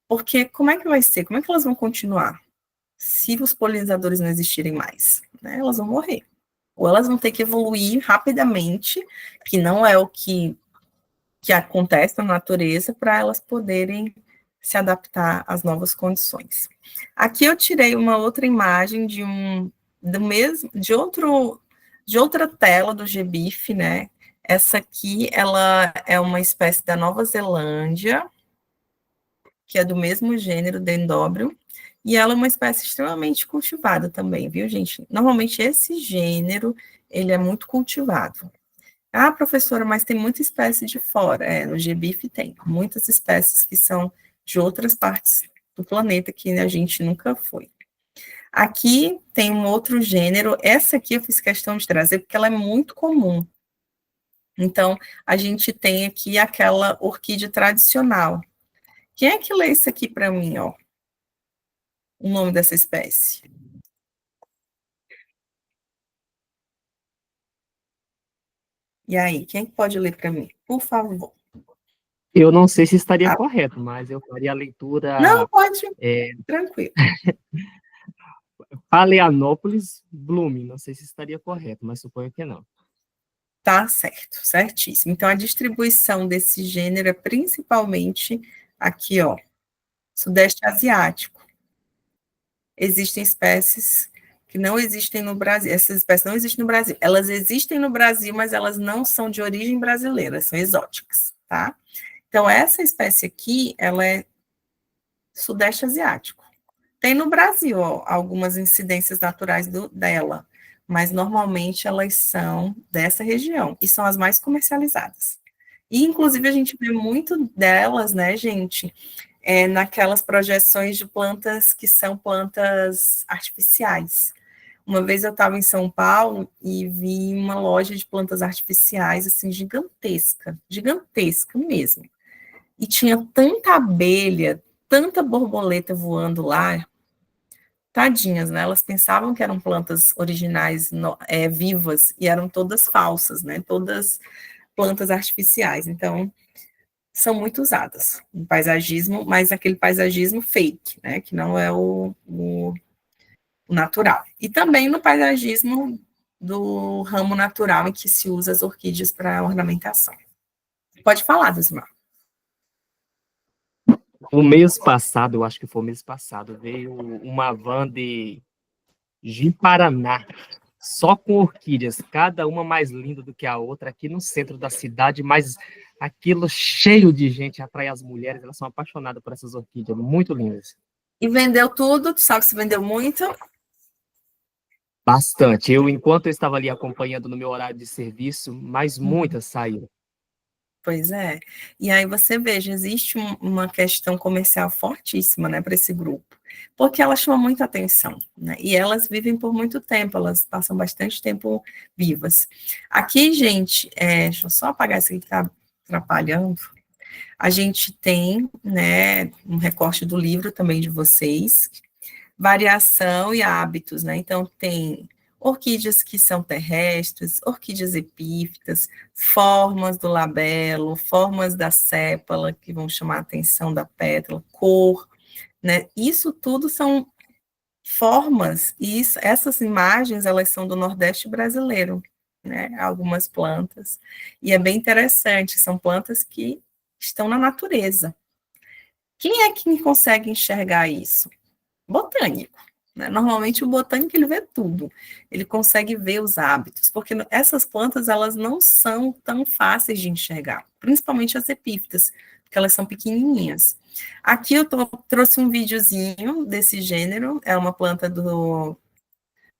porque como é que vai ser? Como é que elas vão continuar? Se os polinizadores não existirem mais, né, elas vão morrer. Ou elas vão ter que evoluir rapidamente, que não é o que acontece na natureza, para elas poderem se adaptar às novas condições. Aqui eu tirei uma outra imagem de outra tela do GBIF, né? Essa aqui, ela é uma espécie da Nova Zelândia, que é do mesmo gênero, Dendrobium, e ela é uma espécie extremamente cultivada também, viu, gente? Normalmente esse gênero, ele é muito cultivado. Ah, professora, mas tem muita espécie de fora. No GBIF tem muitas espécies que são de outras partes do planeta que a gente nunca foi. Aqui tem um outro gênero, essa aqui eu fiz questão de trazer porque ela é muito comum. Então, a gente tem aqui aquela orquídea tradicional. Quem é que lê isso aqui para mim, ó? O nome dessa espécie? E aí, quem pode ler para mim? Por favor. Eu não sei se estaria Ah, correto, mas eu faria a não, leitura pode, tranquilo. Paleanópolis Bloom. Não sei se estaria correto, mas suponho que não. Tá certo, certíssimo. Então, a distribuição desse gênero é principalmente aqui, ó, Sudeste Asiático. Existem espécies que não existem no Brasil. Essas espécies não existem no Brasil. Elas existem no Brasil, mas elas não são de origem brasileira, são exóticas, tá? Então, essa espécie aqui, ela é Sudeste Asiático. Tem no Brasil, ó, algumas incidências naturais dela, mas normalmente elas são dessa região e são as mais comercializadas. E, inclusive, a gente vê muito delas, né, gente, naquelas projeções de plantas que são plantas artificiais. Uma vez eu estava em São Paulo e vi uma loja de plantas artificiais, assim, gigantesca, gigantesca mesmo. E tinha tanta abelha, tanta borboleta voando lá, tadinhas, né? Elas pensavam que eram plantas originais, vivas, e eram todas falsas, né? Todas plantas artificiais. Então, são muito usadas no paisagismo, mas aquele paisagismo fake, né? Que não é o natural. E também no paisagismo do ramo natural, em que se usa as orquídeas para ornamentação. Pode falar, Dusmar. O mês passado, eu acho que foi o mês passado, veio uma van de Paraná, só com orquídeas, cada uma mais linda do que a outra, aqui no centro da cidade, mas aquilo cheio de gente atrai as mulheres, elas são apaixonadas por essas orquídeas, muito lindas. E vendeu tudo? Tu sabe se vendeu muito? Bastante. Enquanto eu estava ali acompanhando no meu horário de serviço, mas muitas saíram. Pois é. E aí você veja, existe uma questão comercial fortíssima, né, para esse grupo, porque ela chama muita atenção, né? E elas vivem por muito tempo, elas passam bastante tempo vivas. Aqui, gente, deixa eu só apagar isso aqui que está atrapalhando. A gente tem, né, um recorte do livro também de vocês, variação e hábitos, né? Então, tem orquídeas que são terrestres, orquídeas epífitas, formas do labelo, formas da sépala, que vão chamar a atenção da pétala, cor, né? Isso tudo são formas, e essas imagens, elas são do Nordeste brasileiro, né? Algumas plantas, e é bem interessante, são plantas que estão na natureza. Quem é que consegue enxergar isso? Botânico, né? Normalmente o botânico ele vê tudo, ele consegue ver os hábitos, porque essas plantas elas não são tão fáceis de enxergar, principalmente as epífitas, porque elas são pequenininhas. Aqui eu trouxe um videozinho desse gênero, é uma planta do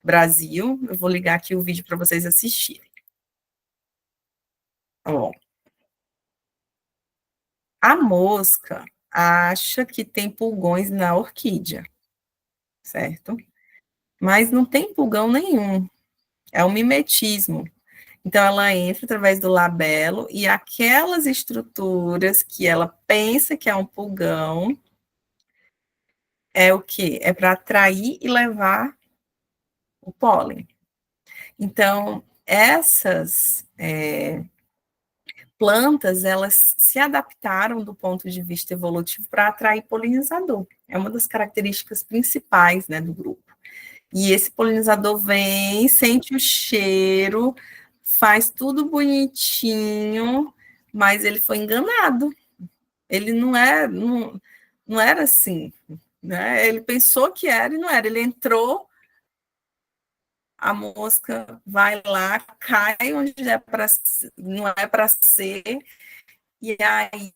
Brasil, eu vou ligar aqui o vídeo para vocês assistirem. Ó, a mosca acha que tem pulgões na orquídea, certo? Mas não tem pulgão nenhum, é um mimetismo. Então, ela entra através do labelo e aquelas estruturas que ela pensa que é um pulgão, é o quê? É para atrair e levar o pólen. Então, essas plantas, elas se adaptaram do ponto de vista evolutivo para atrair polinizador. É uma das características principais, né, do grupo. E esse polinizador vem, sente o cheiro, faz tudo bonitinho, mas ele foi enganado. Ele não era assim, né? Ele pensou que era e não era. Ele entrou, a mosca vai lá, cai onde não é para ser, e aí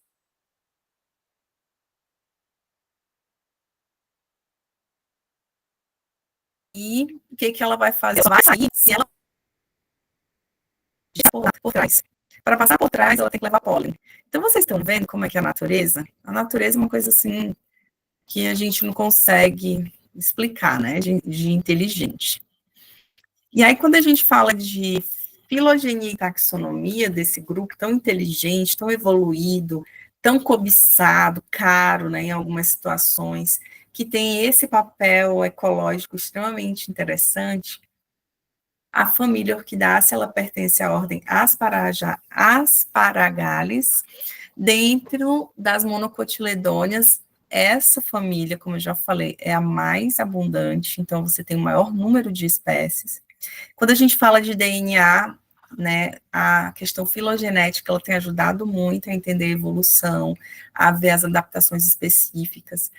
o que ela vai fazer? Ela vai sair se ela por trás. Para passar por trás, ela tem que levar pólen. Então, vocês estão vendo como é que é a natureza? A natureza é uma coisa assim que a gente não consegue explicar, né, de inteligente. E aí, quando a gente fala de filogenia e taxonomia desse grupo tão inteligente, tão evoluído, tão cobiçado, caro, né, em algumas situações, que tem esse papel ecológico extremamente interessante, a família Orquidácea, ela pertence à ordem Asparagales, dentro das monocotiledôneas. Essa família, como eu já falei, é a mais abundante, então você tem o maior número de espécies. Quando a gente fala de DNA, né, a questão filogenética, ela tem ajudado muito a entender a evolução, a ver as adaptações específicas.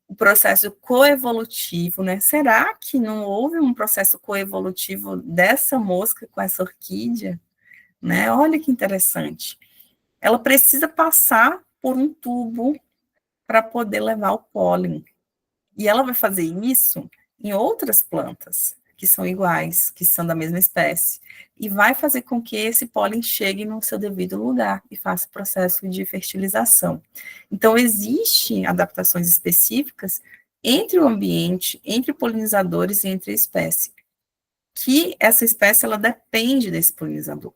O processo coevolutivo, né? Será que não houve um processo coevolutivo dessa mosca com essa orquídea? Né? Olha que interessante. Ela precisa passar por um tubo para poder levar o pólen. E ela vai fazer isso em outras plantas que são iguais, que são da mesma espécie, e vai fazer com que esse pólen chegue no seu devido lugar e faça o processo de fertilização. Então, existem adaptações específicas entre o ambiente, entre polinizadores e entre a espécie, que essa espécie, ela depende desse polinizador.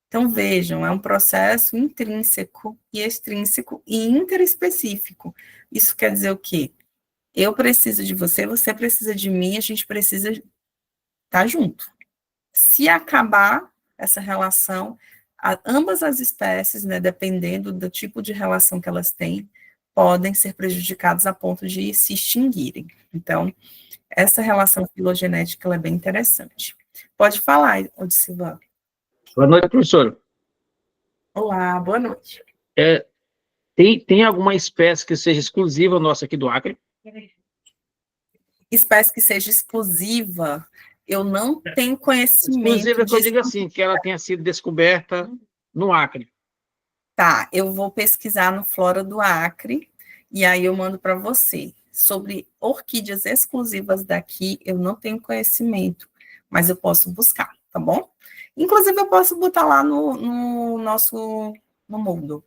Então, vejam, é um processo intrínseco e extrínseco e interespecífico. Isso quer dizer o quê? Eu preciso de você, você precisa de mim, a gente precisa estar junto. Se acabar essa relação, ambas as espécies, né, dependendo do tipo de relação que elas têm, podem ser prejudicadas a ponto de se extinguirem. Então, essa relação filogenética ela é bem interessante. Pode falar, Odicivan. Boa noite, professor. Olá, boa noite. Tem alguma espécie que seja exclusiva nossa aqui do Acre? Espécie que seja exclusiva, eu não tenho conhecimento Exclusiva é que eu disso. digo assim, que ela tenha sido descoberta no Acre. Tá, eu vou pesquisar no Flora do Acre e aí eu mando para você. Sobre orquídeas exclusivas daqui, eu não tenho conhecimento, mas eu posso buscar, tá bom? Inclusive, eu posso botar lá no nosso no Moodle.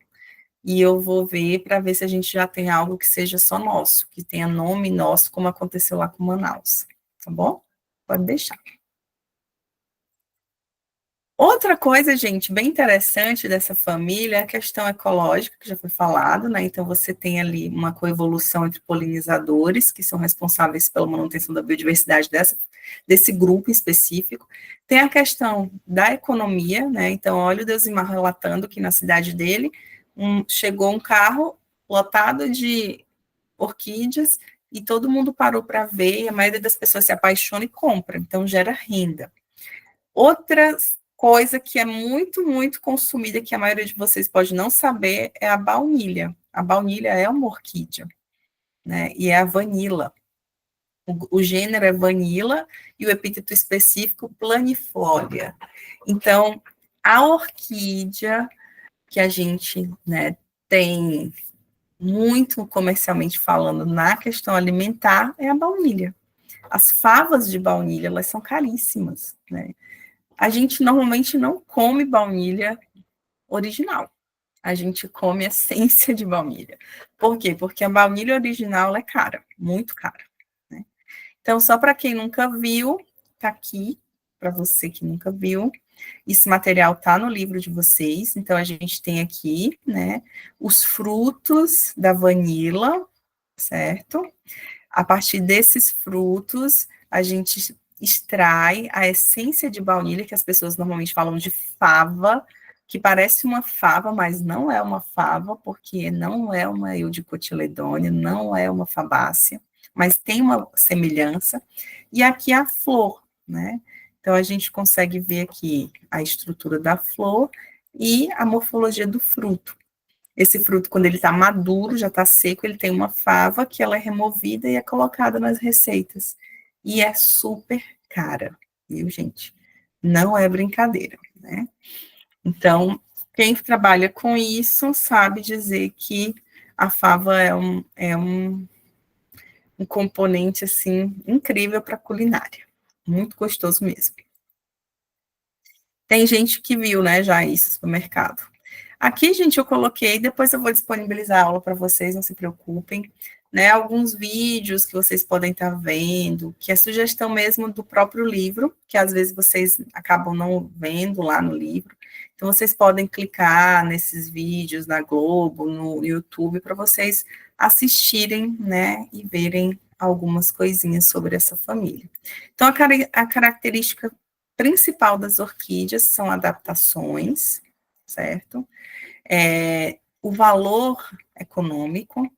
E eu vou ver para ver se a gente já tem algo que seja só nosso, que tenha nome nosso, como aconteceu lá com Manaus, tá bom? Pode deixar. Outra coisa, gente, bem interessante dessa família é a questão ecológica, que já foi falado, né? Então, você tem ali uma coevolução entre polinizadores, que são responsáveis pela manutenção da biodiversidade desse grupo específico. Tem a questão da economia, né? Então, olha o Deusimar relatando que na cidade dele chegou um carro lotado de orquídeas e todo mundo parou para ver, e a maioria das pessoas se apaixona e compra, então gera renda. Outra coisa que é muito, muito consumida, que a maioria de vocês pode não saber, é a baunilha. A baunilha é uma orquídea, né? E é a vanila. O gênero é vanila e o epíteto específico planifolia. Então, a orquídea que a gente, né, tem muito comercialmente falando na questão alimentar é a baunilha. As favas de baunilha, elas são caríssimas, né? A gente normalmente não come baunilha original. A gente come essência de baunilha. Por quê? Porque a baunilha original é cara, muito cara, né? Então, só para quem nunca viu, tá aqui, para você que nunca viu. Esse material tá no livro de vocês. Então, a gente tem aqui, né, os frutos da vanila, certo? A partir desses frutos, a gente extrai a essência de baunilha, que as pessoas normalmente falam de fava, que parece uma fava, mas não é uma fava, porque não é uma eudicotiledônia, não é uma fabácea, mas tem uma semelhança. E aqui a flor, né? Então, a gente consegue ver aqui a estrutura da flor e a morfologia do fruto. Esse fruto, quando ele está maduro, já está seco, ele tem uma fava que ela é removida e é colocada nas receitas. E é super cara, viu, gente? Não é brincadeira, né? Então, quem trabalha com isso sabe dizer que a fava um componente, assim, incrível para a culinária. Muito gostoso mesmo. Tem gente que viu, né, já isso no mercado. Aqui, gente, eu coloquei, depois eu vou disponibilizar a aula para vocês, não se preocupem, né, alguns vídeos que vocês podem estar vendo, que é sugestão mesmo do próprio livro, que às vezes vocês acabam não vendo lá no livro. Então, vocês podem clicar nesses vídeos na Globo, no YouTube, para vocês assistirem, né, e verem algumas coisinhas sobre essa família. Então, a característica principal das orquídeas são adaptações, certo? O valor econômico,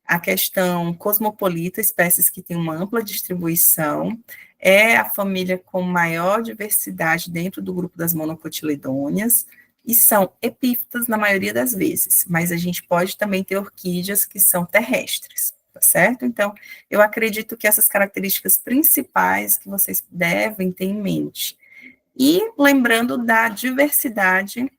a questão cosmopolita, espécies que têm uma ampla distribuição, é a família com maior diversidade dentro do grupo das monocotiledôneas, e são epífitas na maioria das vezes, mas a gente pode também ter orquídeas que são terrestres, tá certo? Então, eu acredito que essas características principais que vocês devem ter em mente. E lembrando da diversidade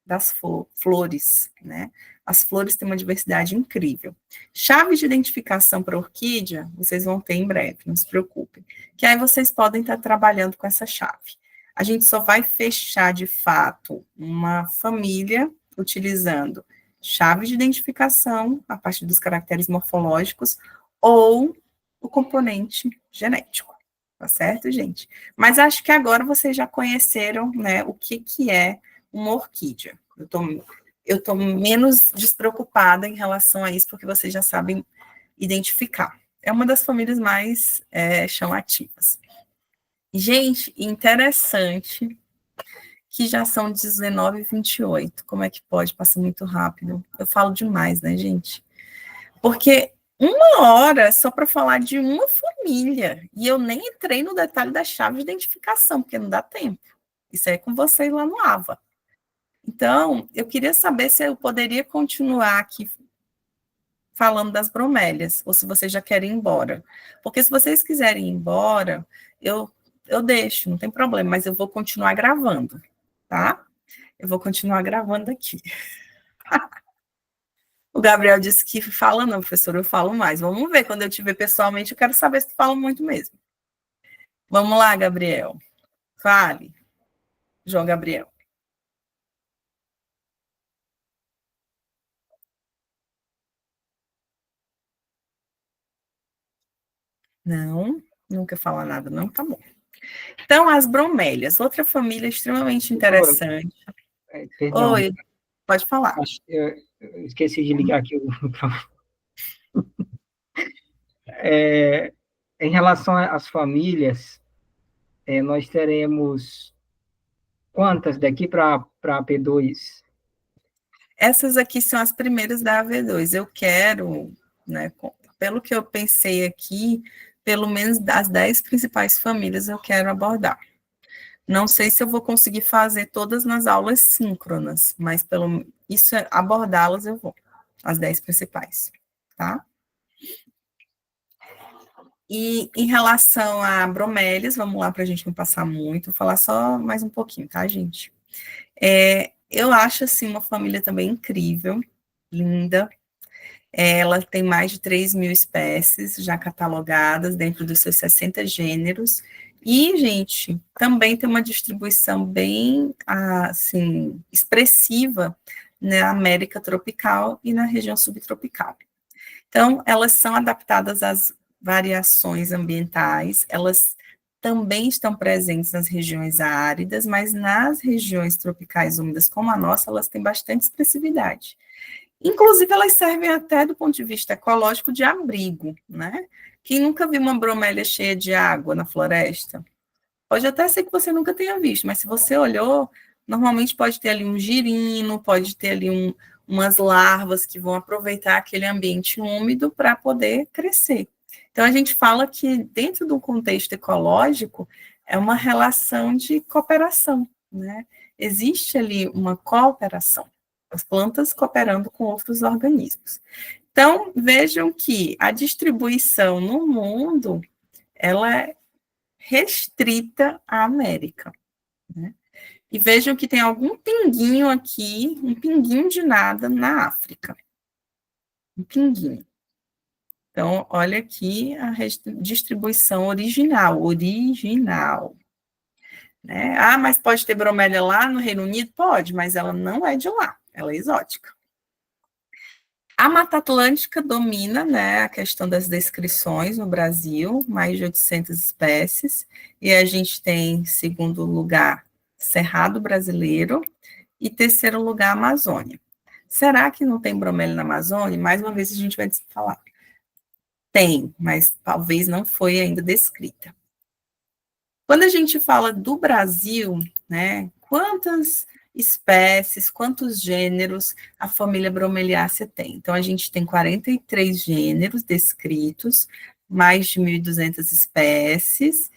das flores, né? As flores têm uma diversidade incrível. Chave de identificação para orquídea, vocês vão ter em breve, não se preocupem. Que aí vocês podem estar trabalhando com essa chave. A gente só vai fechar, de fato, uma família utilizando chave de identificação, a partir dos caracteres morfológicos, ou o componente genético. Tá certo, gente? Mas acho que agora vocês já conheceram, né, o que é uma orquídea. Eu tô menos despreocupada em relação a isso, porque vocês já sabem identificar. É uma das famílias mais chamativas. Gente, interessante que já são 19h28. Como é que pode? Passa muito rápido. Eu falo demais, né, gente? Porque 1 hora só para falar de uma família. E eu nem entrei no detalhe da chave de identificação, porque não dá tempo. Isso é com vocês lá no AVA. Então, eu queria saber se eu poderia continuar aqui falando das bromélias, ou se vocês já querem ir embora. Porque se vocês quiserem ir embora, eu deixo, não tem problema, mas eu vou continuar gravando, tá? Eu vou continuar gravando aqui. O Gabriel disse que fala não, professor, eu falo mais. Vamos ver, quando eu te ver pessoalmente, eu quero saber se tu fala muito mesmo. Vamos lá, Gabriel. Fale, João Gabriel. Não, nunca fala nada, não, tá bom. Então, as bromélias, outra família extremamente interessante. Perdão, Oi, pode falar. eu esqueci de ligar aqui o microfone. Em relação às famílias, nós teremos quantas daqui para P2? Essas aqui são as primeiras da AV2. Eu quero, né, pelo que eu pensei aqui, pelo menos das 10 principais famílias eu quero abordar. Não sei se eu vou conseguir fazer todas nas aulas síncronas, mas isso abordá-las eu vou, as 10 principais, tá? E em relação a bromélias, vamos lá para a gente não passar muito, vou falar só mais um pouquinho, tá, gente? Eu acho, assim, uma família também incrível, linda. Ela tem mais de 3.000 espécies já catalogadas dentro dos seus 60 gêneros. E, gente, também tem uma distribuição bem, assim, expressiva na América tropical e na região subtropical. Então, elas são adaptadas às variações ambientais, elas também estão presentes nas regiões áridas, mas nas regiões tropicais úmidas como a nossa, elas têm bastante expressividade. Inclusive, elas servem até do ponto de vista ecológico de abrigo, né? Quem nunca viu uma bromélia cheia de água na floresta? Pode até ser que você nunca tenha visto, mas se você olhou, normalmente pode ter ali um girino, pode ter ali umas larvas que vão aproveitar aquele ambiente úmido para poder crescer. Então, a gente fala que dentro do contexto ecológico é uma relação de cooperação, né? Existe ali uma cooperação, as plantas cooperando com outros organismos. Então, vejam que a distribuição no mundo, ela é restrita à América, né? E vejam que tem algum pinguinho aqui, um pinguinho de nada na África. Um pinguinho. Então, olha aqui a distribuição original. Né? Ah, mas pode ter bromélia lá no Reino Unido? Pode, mas ela não é de lá, ela é exótica. A Mata Atlântica domina, né, a questão das descrições no Brasil, mais de 800 espécies, e a gente tem, segundo lugar, Cerrado Brasileiro, e terceiro lugar, Amazônia. Será que não tem bromélia na Amazônia? Mais uma vez a gente vai falar. Tem, mas talvez não foi ainda descrita. Quando a gente fala do Brasil, né, quantas espécies, quantos gêneros a família Bromeliaceae tem? Então, a gente tem 43 gêneros descritos, mais de 1.200 espécies,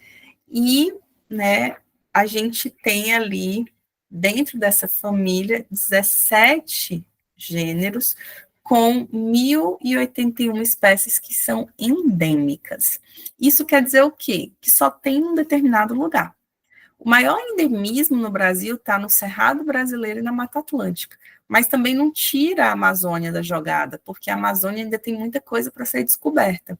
e, né, a gente tem ali, dentro dessa família, 17 gêneros, com 1.081 espécies que são endêmicas. Isso quer dizer o quê? Que só tem um determinado lugar. O maior endemismo no Brasil está no Cerrado Brasileiro e na Mata Atlântica, mas também não tira a Amazônia da jogada, porque a Amazônia ainda tem muita coisa para ser descoberta.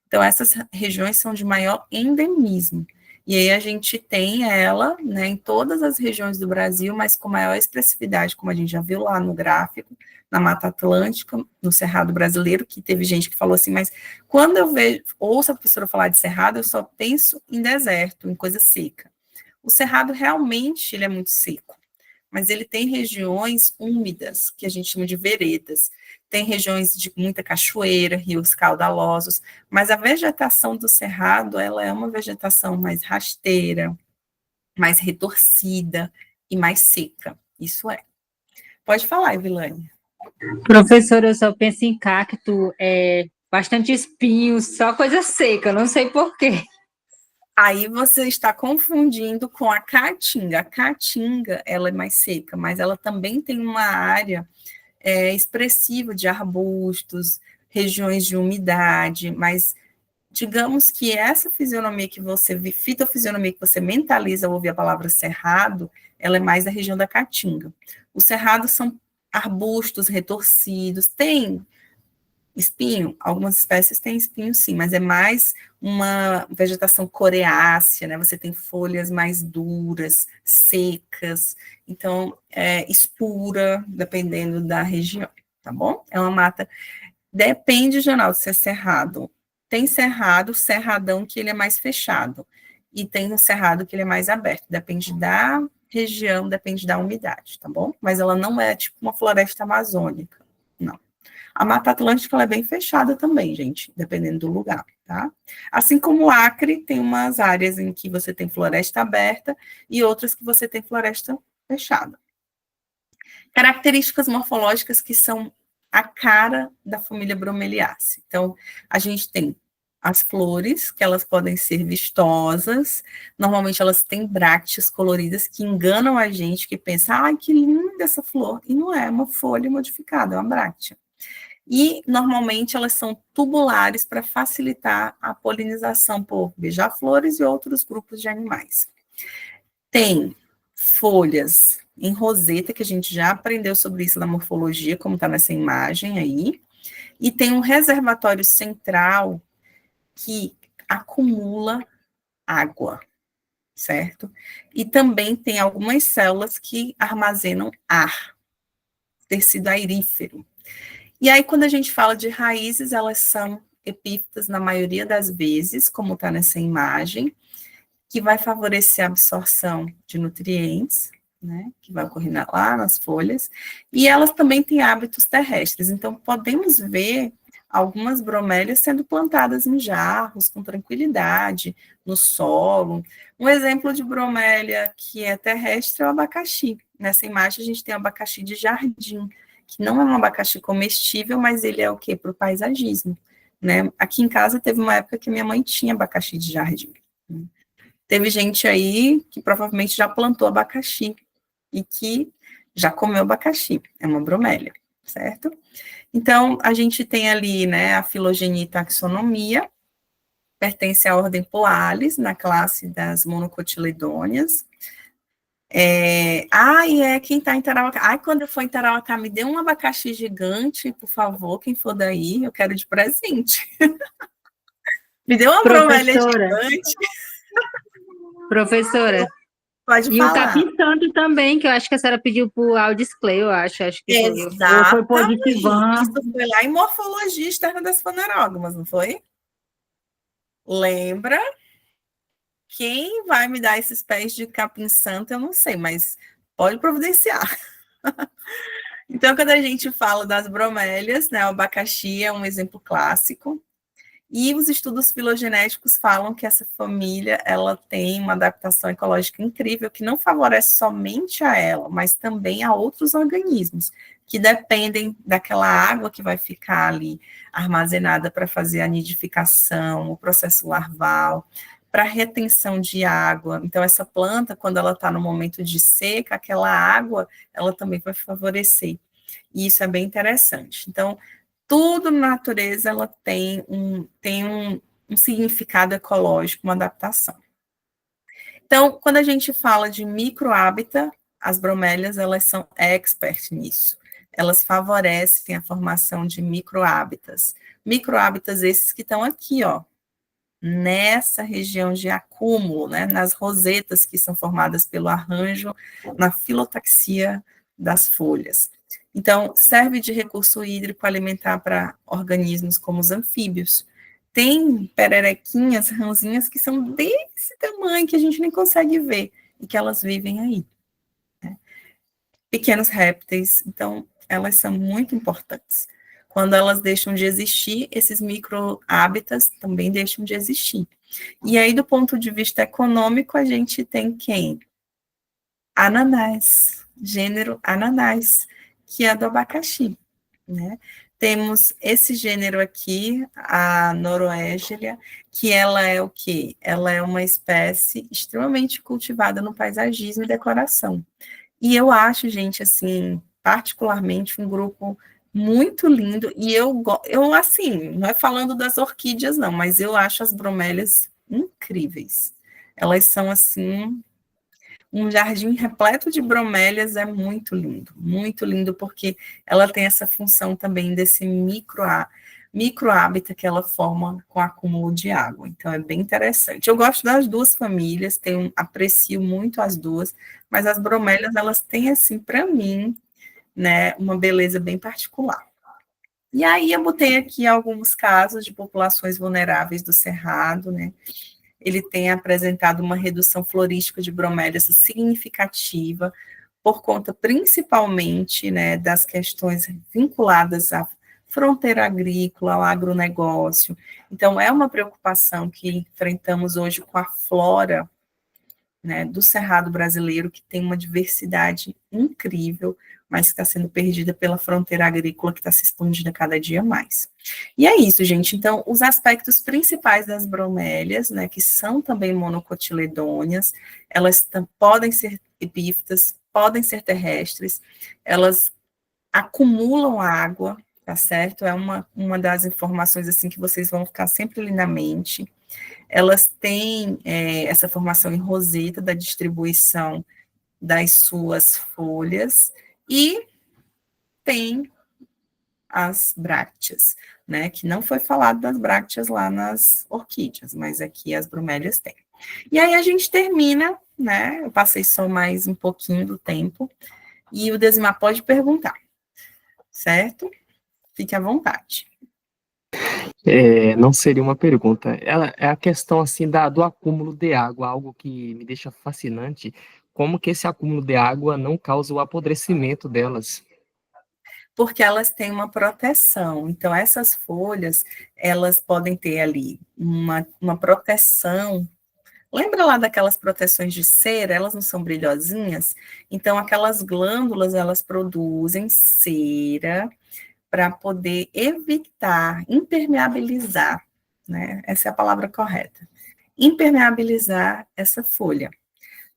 Então, essas regiões são de maior endemismo. E aí a gente tem ela, né, em todas as regiões do Brasil, mas com maior expressividade, como a gente já viu lá no gráfico, na Mata Atlântica, no Cerrado Brasileiro, que teve gente que falou assim, mas quando eu ouço a professora falar de Cerrado, eu só penso em deserto, em coisa seca. O Cerrado realmente ele é muito seco, mas ele tem regiões úmidas, que a gente chama de veredas, tem regiões de muita cachoeira, rios caudalosos, mas a vegetação do Cerrado, ela é uma vegetação mais rasteira, mais retorcida e mais seca, isso é. Pode falar, Evilane. Professora, eu só penso em cacto, bastante espinhos, só coisa seca, não sei por quê. Aí você está confundindo com a caatinga. A caatinga, ela é mais seca, mas ela também tem uma área expressiva de arbustos, regiões de umidade, mas digamos que essa fisionomia que você, fitofisionomia que você mentaliza ao ouvir a palavra cerrado, ela é mais da região da caatinga. Os cerrados são arbustos retorcidos, tem espinho, algumas espécies têm espinho sim, mas é mais uma vegetação coriácea, né? Você tem folhas mais duras, secas, então escura, dependendo da região, tá bom? É uma mata, depende, Jonaldo, se é cerrado. Tem cerrado, cerradão, que ele é mais fechado, e tem um cerrado que ele é mais aberto, depende da região, depende da umidade, tá bom? Mas ela não é tipo uma floresta amazônica, não. A Mata Atlântica ela é bem fechada também, gente, dependendo do lugar, tá? Assim como o Acre, tem umas áreas em que você tem floresta aberta e outras que você tem floresta fechada. Características morfológicas que são a cara da família Bromeliaceae. Então, a gente tem as flores, que elas podem ser vistosas, normalmente elas têm brácteas coloridas que enganam a gente, que pensa, ai, que linda essa flor, e não é uma folha modificada, é uma bráctea. E, normalmente, elas são tubulares para facilitar a polinização por beija-flores e outros grupos de animais. Tem folhas em roseta, que a gente já aprendeu sobre isso na morfologia, como está nessa imagem aí, e tem um reservatório central que acumula água, certo? E também tem algumas células que armazenam ar, tecido airífero. E aí, quando a gente fala de raízes, elas são epífitas na maioria das vezes, como está nessa imagem, que vai favorecer a absorção de nutrientes, né, que vai ocorrer lá nas folhas, e elas também têm hábitos terrestres, então podemos ver algumas bromélias sendo plantadas em jarros, com tranquilidade, no solo. Um exemplo de bromélia que é terrestre é o abacaxi. Nessa imagem a gente tem o abacaxi de jardim, que não é um abacaxi comestível, mas ele é o quê? Para o paisagismo, né? Aqui em casa teve uma época que minha mãe tinha abacaxi de jardim. Teve gente aí que provavelmente já plantou abacaxi e que já comeu abacaxi, é uma bromélia, certo? Então, a gente tem ali, né, a filogenia e taxonomia, pertence à ordem Poales, na classe das monocotiledôneas. Quem está em Tarauacá. Quando eu for em Tarauacá, me dê um abacaxi gigante, por favor, quem for daí, eu quero de presente. Me dê uma bromélia gigante. Professora, Pode e falar. o capim-santo também, que eu acho que a senhora pediu para o Audisclay, eu acho que foi. Exatamente. Ou foi positivan. Isso foi lá em morfologia externa das fanerógamas, não foi? Lembra? Quem vai me dar esses pés de capim-santo, eu não sei, mas pode providenciar. Então, quando a gente fala das bromélias, né, o abacaxi é um exemplo clássico. E os estudos filogenéticos falam que essa família, ela tem uma adaptação ecológica incrível, que não favorece somente a ela, mas também a outros organismos, que dependem daquela água que vai ficar ali armazenada para fazer a nidificação, o processo larval, para retenção de água. Então, essa planta, quando ela está no momento de seca, aquela água, ela também vai favorecer. E isso é bem interessante. Então, tudo na natureza ela tem um significado ecológico, uma adaptação. Então, quando a gente fala de microhábitat, as bromélias elas são expert nisso. Elas favorecem a formação de microhábitats. Microhábitats esses que estão aqui, ó, nessa região de acúmulo, né, nas rosetas que são formadas pelo arranjo, na filotaxia das folhas. Então, serve de recurso hídrico alimentar para organismos como os anfíbios. Tem pererequinhas, rãzinhas, que são desse tamanho que a gente nem consegue ver, e que elas vivem aí. Né? Pequenos répteis, então, elas são muito importantes. Quando elas deixam de existir, esses microhábitats também deixam de existir. E aí, do ponto de vista econômico, a gente tem quem? Ananás, gênero ananás, que é do abacaxi, né? temos esse gênero aqui, a Noroegelia, que ela é o quê? Ela é uma espécie extremamente cultivada no paisagismo e decoração. E eu acho, gente, assim, particularmente um grupo muito lindo, e eu assim, não é falando das orquídeas, não, mas eu acho as bromélias incríveis. Elas são, assim, um jardim repleto de bromélias é muito lindo, porque ela tem essa função também desse micro hábitat que ela forma com acúmulo de água. Então, é bem interessante. Eu gosto das duas famílias, aprecio muito as duas, mas as bromélias, elas têm, assim, para mim, né, uma beleza bem particular. E aí, eu botei aqui alguns casos de populações vulneráveis do Cerrado, né? Ele tem apresentado uma redução florística de bromélias significativa, por conta principalmente, né, das questões vinculadas à fronteira agrícola, ao agronegócio. Então, é uma preocupação que enfrentamos hoje com a flora, né, do Cerrado brasileiro, que tem uma diversidade incrível, mas que está sendo perdida pela fronteira agrícola, que está se expandindo cada dia mais. E é isso, gente. Então, os aspectos principais das bromélias, né, que são também monocotiledôneas, elas podem ser epífitas, podem ser terrestres, elas acumulam água, tá certo? É uma das informações, assim, que vocês vão ficar sempre ali na mente. Elas têm essa formação em roseta da distribuição das suas folhas, e tem as brácteas, né, que não foi falado das brácteas lá nas orquídeas, mas aqui as bromélias têm. E aí a gente termina, né, eu passei só mais um pouquinho do tempo, e o Desimar pode perguntar, certo? Fique à vontade. Não seria uma pergunta. Ela é a questão assim do acúmulo de água, algo que me deixa fascinante. Como que esse acúmulo de água não causa o apodrecimento delas? Porque elas têm uma proteção. Então, essas folhas, elas podem ter ali uma proteção. Lembra lá daquelas proteções de cera? Elas não são brilhosinhas? Então, aquelas glândulas, elas produzem cera para poder evitar, impermeabilizar, né? Essa é a palavra correta. Impermeabilizar essa folha.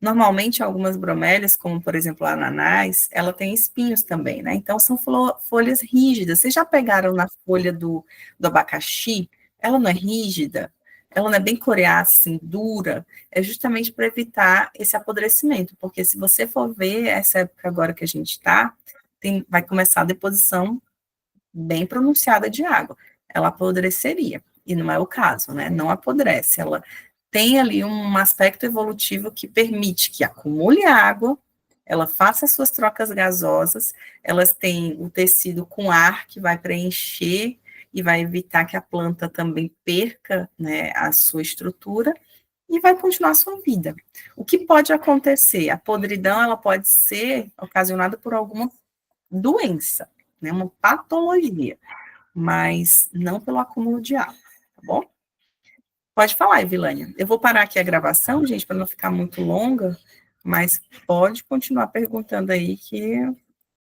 Normalmente, algumas bromélias, como, por exemplo, a ananás, ela tem espinhos também, né? Então, são folhas rígidas. Vocês já pegaram na folha do abacaxi? Ela não é rígida? Ela não é bem coriácea, assim, dura? É justamente para evitar esse apodrecimento, porque se você for ver, essa época agora que a gente está, vai começar a deposição bem pronunciada de água. Ela apodreceria, e não é o caso, né? Não apodrece, ela tem ali um aspecto evolutivo que permite que acumule água, ela faça as suas trocas gasosas, elas têm o tecido com ar que vai preencher e vai evitar que a planta também perca, né, a sua estrutura, e vai continuar a sua vida. O que pode acontecer? A podridão, ela pode ser ocasionada por alguma doença, né, uma patologia, mas não pelo acúmulo de água, tá bom? Pode falar, Evilânia. Eu vou parar aqui a gravação, gente, para não ficar muito longa, mas pode continuar perguntando aí que